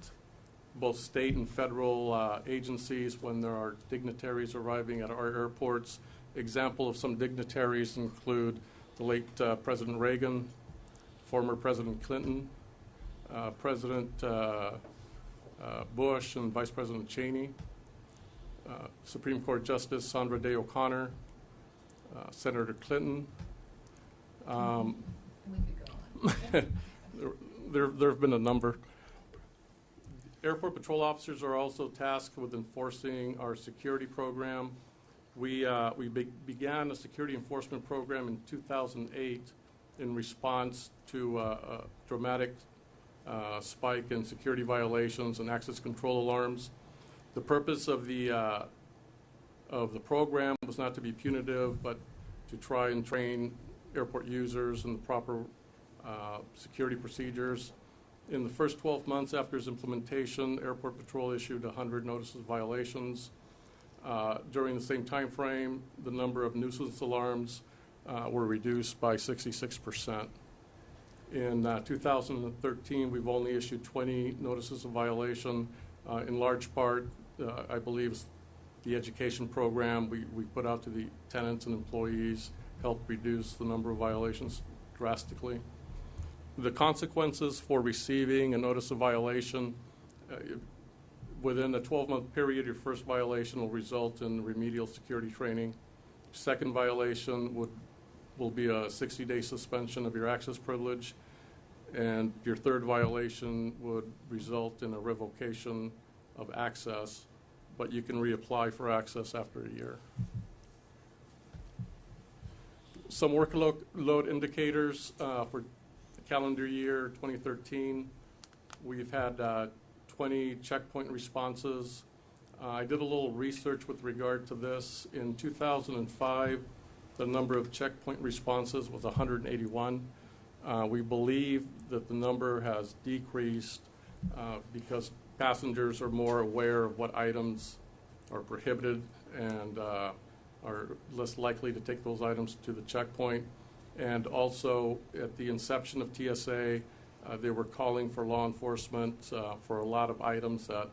both state and federal agencies when there are dignitaries arriving at our airports. Example of some dignitaries include the late President Reagan, former President Clinton, President Bush, and Vice President Cheney, Supreme Court Justice Sandra Day O'Connor, Senator Clinton. There have been a number. Airport patrol officers are also tasked with enforcing our security program. We began a security enforcement program in 2008 in response to a dramatic spike in security violations and access control alarms. The purpose of the program was not to be punitive, but to try and train airport users in the proper security procedures. In the first 12 months after its implementation, Airport Patrol issued 100 notices of violations. During the same time frame, the number of nuisance alarms were reduced by 66%. In 2013, we've only issued 20 notices of violation. In large part, I believe the education program we put out to the tenants and employees helped reduce the number of violations drastically. The consequences for receiving a notice of violation, within a 12-month period, your first violation will result in remedial security training. Second violation would will be a 60-day suspension of your access privilege, and your third violation would result in a revocation of access, but you can reapply for access after a year. Some workload indicators for the calendar year 2013. We've had 20 checkpoint responses. I did a little research with regard to this. In 2005, the number of checkpoint responses was 181. We believe that the number has decreased because passengers are more aware of what items are prohibited and are less likely to take those items to the checkpoint. And also, at the inception of TSA, they were calling for law enforcement for a lot of items that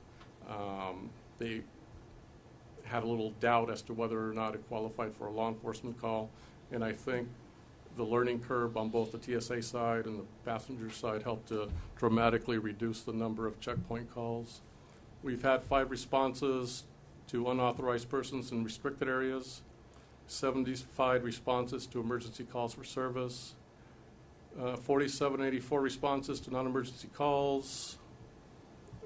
they had a little doubt as to whether or not it qualified for a law enforcement call. And I think the learning curve on both the TSA side and the passenger side helped to dramatically reduce the number of checkpoint calls. We've had 5 responses to unauthorized persons in restricted areas, 75 responses to emergency calls for service, 4784 responses to non-emergency calls,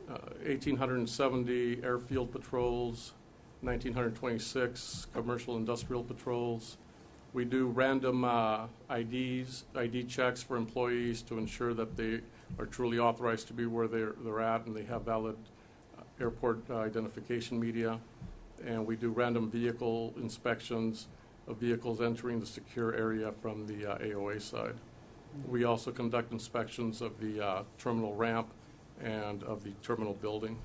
1,870 airfield patrols, 1,926 commercial industrial patrols. We do random ID checks for employees to ensure that they are truly authorized to be where they're at and they have valid airport identification media. And we do random vehicle inspections of vehicles entering the secure area from the AOA side. We also conduct inspections of the terminal ramp and of the terminal building.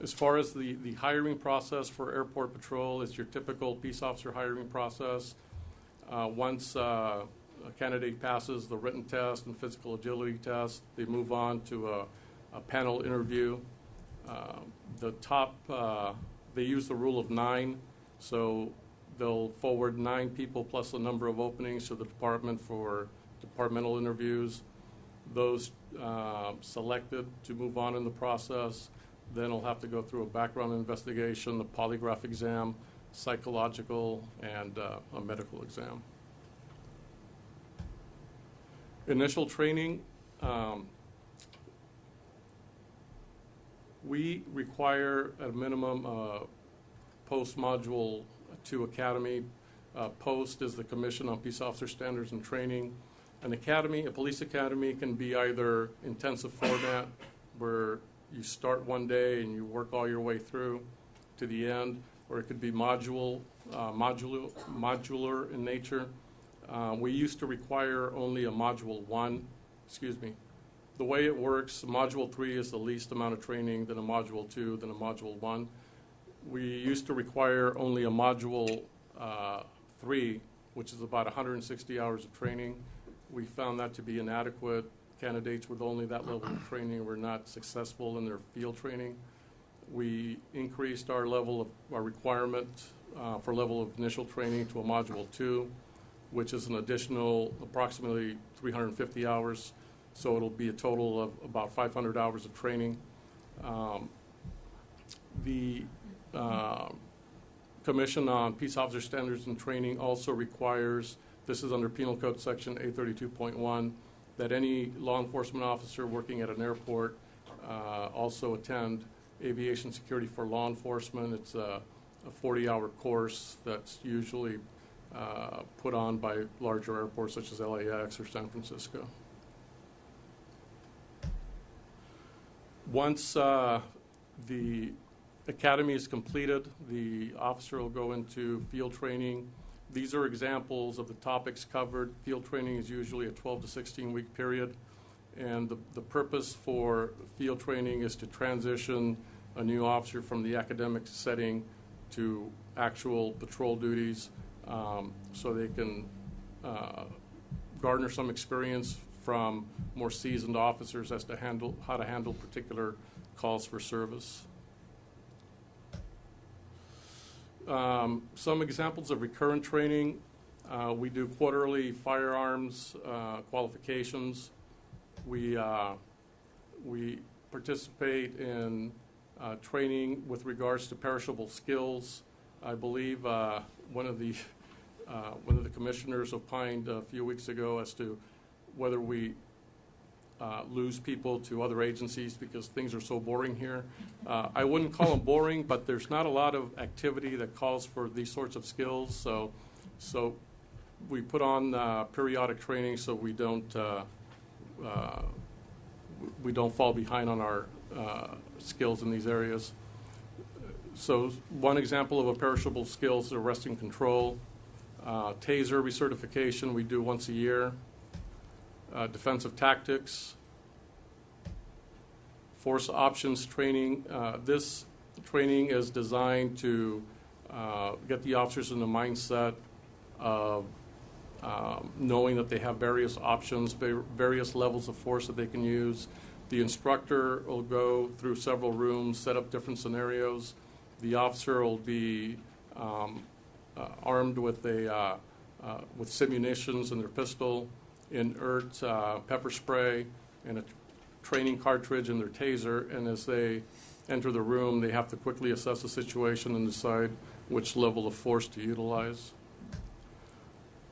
As far as the hiring process for airport patrol, it's your typical peace officer hiring process. Once a candidate passes the written test and physical agility test, they move on to a panel interview. They use the rule of 9, so they'll forward 9 people plus the number of openings to the department for departmental interviews. Those selected to move on in the process then will have to go through a background investigation, a polygraph exam, psychological, and a medical exam. Initial training. We require at a minimum post-module 2 academy. POST is the Commission on Peace Officer Standards and Training. An academy, a police academy, can be either intensive format, where you start one day and you work all your way through to the end, or it could be modular in nature. We used to require only a module 1, The way it works, module 3 is the least amount of training, then a module 2, then a module 1. We used to require only a module 3, which is about 160 hours of training. We found that to be inadequate. Candidates with only that level of training were not successful in their field training. We increased our requirement for level of initial training to a module 2, which is an additional approximately 350 hours. So it'll be a total of about 500 hours of training. The Commission on Peace Officer Standards and Training also requires, this is under Penal Code Section 832.1, that any law enforcement officer working at an airport also attend Aviation Security for Law Enforcement. It's a 40-hour course that's usually put on by larger airports such as LAX or San Francisco. Once the academy is completed, the officer will go into field training. These are examples of the topics covered. Field training is usually a 12 to 16-week period, and the purpose for field training is to transition a new officer from the academic setting to actual patrol duties, so they can garner some experience from more seasoned officers as to how to handle particular calls for service. Some examples of recurrent training. We do quarterly firearms qualifications. We participate in training with regards to perishable skills. I believe one of the one of the commissioners opined a few weeks ago as to whether we lose people to other agencies because things are so boring here. I wouldn't call them boring, but there's not a lot of activity that calls for these sorts of skills. So we put on periodic training so we don't fall behind on our skills in these areas. So one example of a perishable skill is arrest and control. TASER recertification we do once a year. Defensive tactics. Force options training. This training is designed to get the officers in the mindset of knowing that they have various options, various levels of force that they can use. The instructor will go through several rooms, set up different scenarios. The officer will be armed with simunitions in their pistol, inert pepper spray, and a training cartridge in their taser. And as they enter the room, they have to quickly assess the situation and decide which level of force to utilize.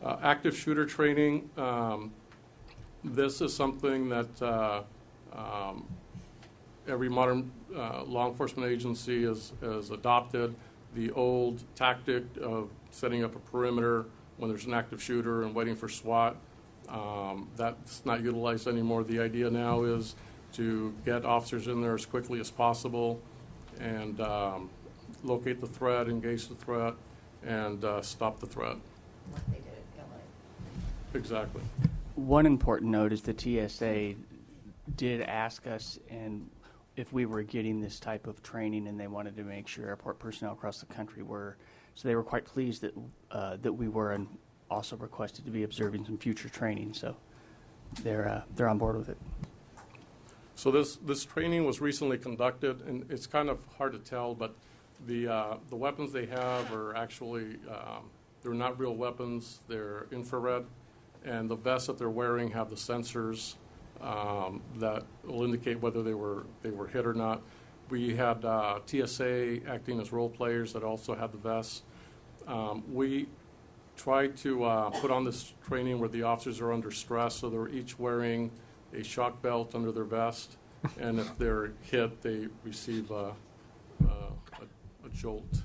Active shooter training. This is something that every modern law enforcement agency has adopted. The old tactic of setting up a perimeter when there's an active shooter and waiting for SWAT, that's not utilized anymore. The idea now is to get officers in there as quickly as possible and locate the threat, engage the threat, and stop the threat. Like they did at LA. Exactly. One important note is the TSA did ask us and if we were getting this type of training, and they wanted to make sure airport personnel across the country were. So they were quite pleased that we were, and also requested to be observing some future training. So they're on board with it. So this training was recently conducted, and it's kind of hard to tell, but the weapons they have are actually they're not real weapons. They're infrared, and the vests that they're wearing have the sensors that will indicate whether they were hit or not. We had TSA acting as role players that also had the vests. We tried to put on this training where the officers are under stress, so they're each wearing a shock belt under their vest, and if they're hit, they receive a jolt.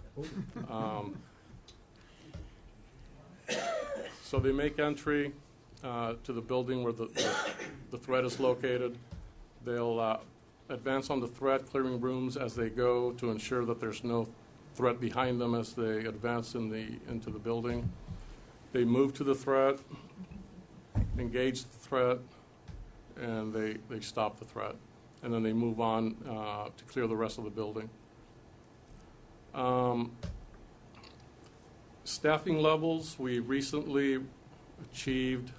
So they make entry to the building where the threat is located. They'll advance on the threat, clearing rooms as they go to ensure that there's no threat behind them as they advance into the building. They move to the threat, engage the threat, and they stop the threat. And then they move on to clear the rest of the building. Staffing levels, we recently achieved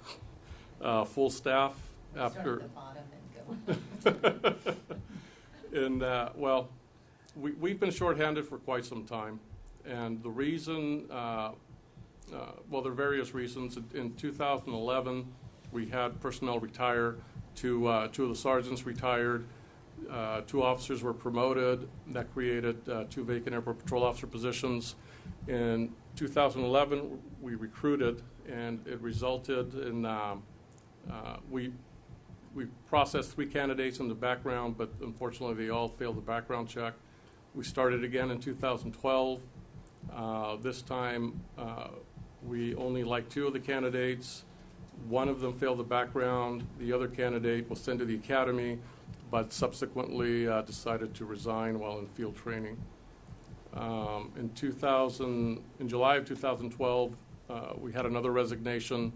full staff after. Start at the bottom and go. And well, we've been shorthanded for quite some time, and the reason, well, there are various reasons. In 2011, we had personnel retire. Two of the sergeants retired. 2 officers were promoted. That created 2 vacant airport patrol officer positions. In 2011, we recruited, and it resulted in we processed 3 candidates in the background, but unfortunately they all failed the background check. We started again in 2012. This time we only liked 2 of the candidates. One of them failed the background. The other candidate was sent to the academy, but subsequently decided to resign while in field training. In July of 2012, we had another resignation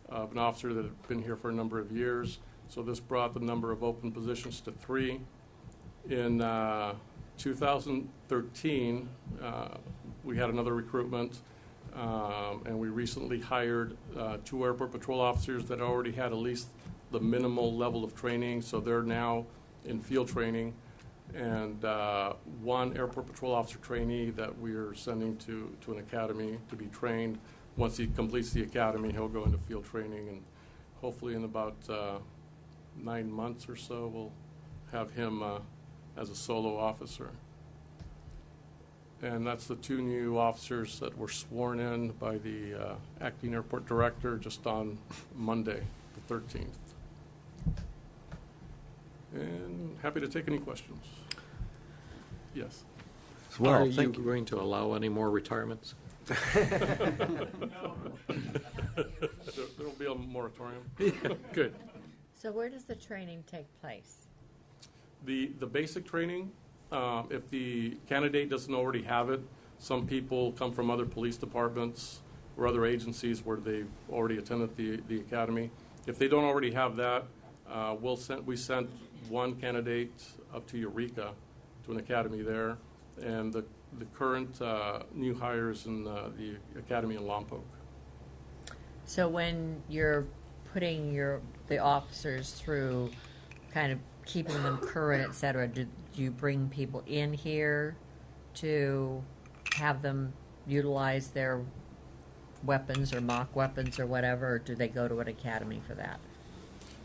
of an officer that had been here for a number of years. So this brought the number of open positions to 3. In 2013, we had another recruitment, and we recently hired 2 airport patrol officers that already had at least the minimal level of training, so they're now in field training, and 1 airport patrol officer trainee that we are sending to an academy to be trained. Once he completes the academy, he'll go into field training, and hopefully in about 9 months or so, we'll have him as a solo officer. and that's the 2 new officers that were sworn in by the acting airport director just on Monday, the 13th. And happy to take any questions. Yes. Well, Are you thank you. going to allow any more retirements? There'll be a moratorium. Good. So where does the training take place? The basic training, if the candidate doesn't already have it, some people come from other police departments or other agencies where they've already attended the academy. If they don't already have that, we sent one candidate up to Eureka to an academy there, and the current new hires in the academy in Lompoc. So when you're putting the officers through, kind of keeping them current, et cetera, do you bring people in here to have them utilize their weapons or mock weapons or whatever, or do they go to an academy for that?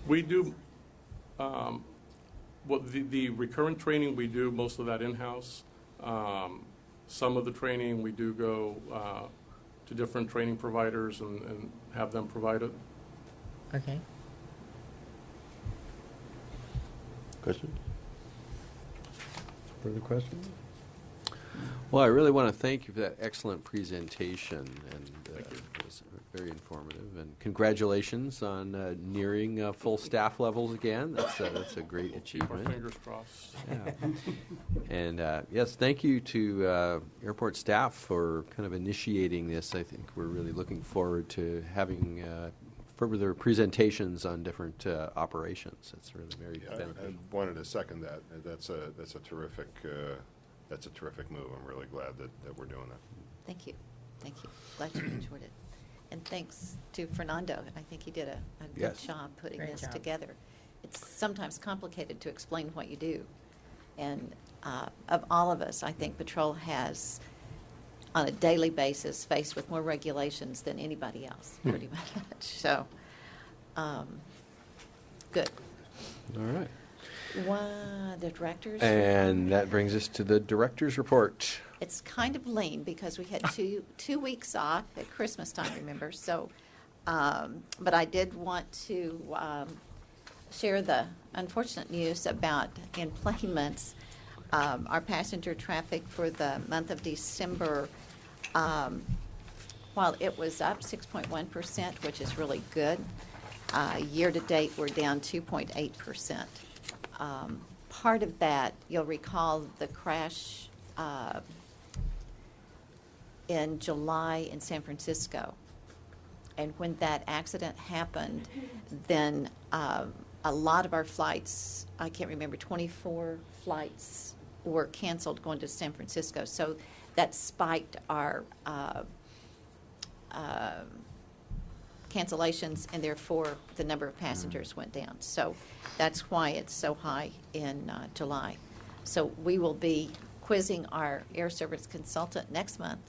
We do, the recurrent training, we do most of that in-house. Some of the training, we do go to different training providers and have them provide it. Okay. Questions? Further questions? Well, I really want to thank you for that excellent presentation, and it was very informative. And congratulations on nearing full staff levels again. That's a great Keep our achievement. fingers crossed. Yeah. And yes, thank you to airport staff for kind of initiating this. I think we're really looking forward to having further presentations on different operations. It's really very beneficial. I wanted to second that. That's a terrific move. I'm really glad that we're doing that. Thank you. Thank you. Glad you enjoyed it. And thanks to Fernando. I think he did a good Yes. job putting Great this job. together. It's sometimes complicated to explain what you do. And of all of us, I think Patrol has, on a daily basis, faced with more regulations than anybody else, pretty much. So, good. All right. The directors? And that brings us to the director's report. It's kind of lean because we had two weeks off at Christmas time, remember? So, but I did want to share the unfortunate news about employments. Our passenger traffic for the month of December, while it was up 6.1%, which is really good, year to date we're down 2.8%. Part of that, you'll recall the crash in July in San Francisco. And when that accident happened, then a lot of our flights, I can't remember, 24 flights were canceled going to San Francisco. So that spiked our cancellations, and therefore the number of passengers went down. So that's why it's so high in July. So we will be quizzing our air service consultant next month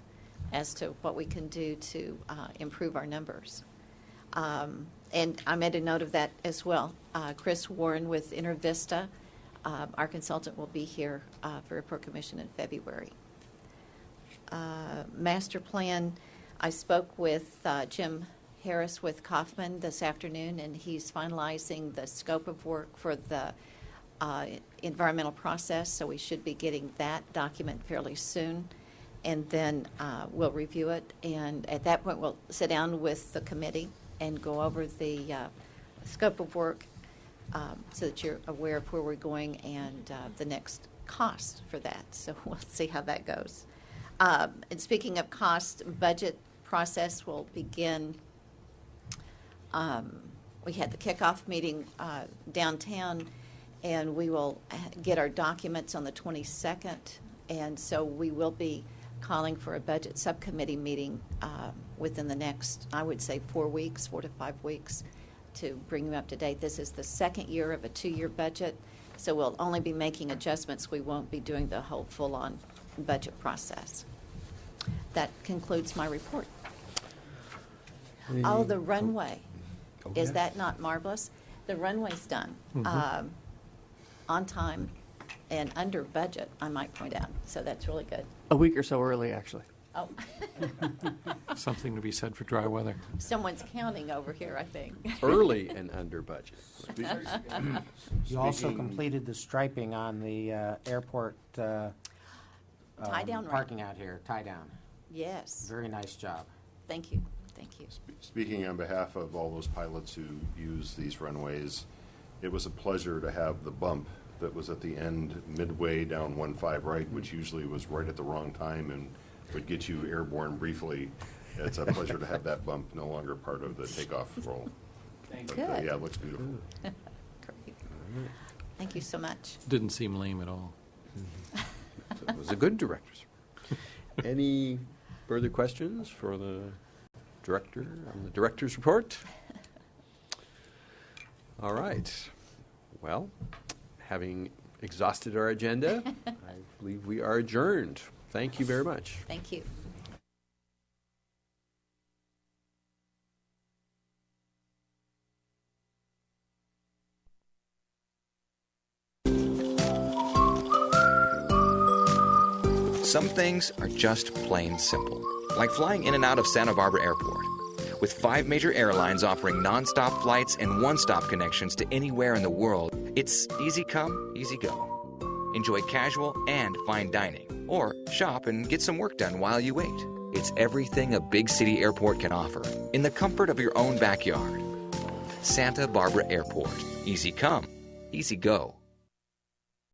as to what we can do to improve our numbers. And I made a note of that as well. Chris Warren with InterVista, our consultant, will be here for Airport Commission in February. Master plan, I spoke with Jim Harris with Kaufman this afternoon, and he's finalizing the scope of work for the environmental process, so we should be getting that document fairly soon. And then we'll review it, and at that point we'll sit down with the committee and go over the scope of work so that you're aware of where we're going and the next cost for that. So we'll see how that goes. And speaking of cost, budget process will begin. We had the kickoff meeting downtown, and we will get our documents on the 22nd, and so we will be calling for a budget subcommittee meeting within the next, I would say, 4 to 5 weeks to bring them up to date. This is the second year of a 2-year budget, so we'll only be making adjustments. We won't be doing the whole full-on budget process. That concludes my report. Oh, the runway. Is that not marvelous? The runway's done on time and under budget, I might point out. So that's really good. A week or so early, actually. Oh, Something to be said for dry weather. someone's counting over here, I think. Early and under budget. You also Speaking- completed the striping on the airport Tie-down ramp. parking out here, tie-down. Yes. Very nice job. Thank you. Thank you. Speaking on behalf of all those pilots who use these runways, it was a pleasure to have the bump that was at the end midway down 15 right, which usually was right at the wrong time and would get you airborne briefly. It's a pleasure to have that bump no longer part of the takeoff roll. Thank But, Good. yeah, it looks beautiful. Great. Thank you so much. Didn't seem lame at all. So it was a good director's. Any further questions for the director on the director's report? All right. Well, having exhausted our agenda, I believe we are adjourned. Thank you very much. Thank you. Some things are just plain simple, like flying in and out of Santa Barbara Airport. With 5 major airlines offering nonstop flights and one-stop connections to anywhere in the world, it's easy come, easy go. Enjoy casual and fine dining, or shop and get some work done while you wait. It's everything a big city airport can offer, in the comfort of your own backyard. Santa Barbara Airport. Easy come, easy go.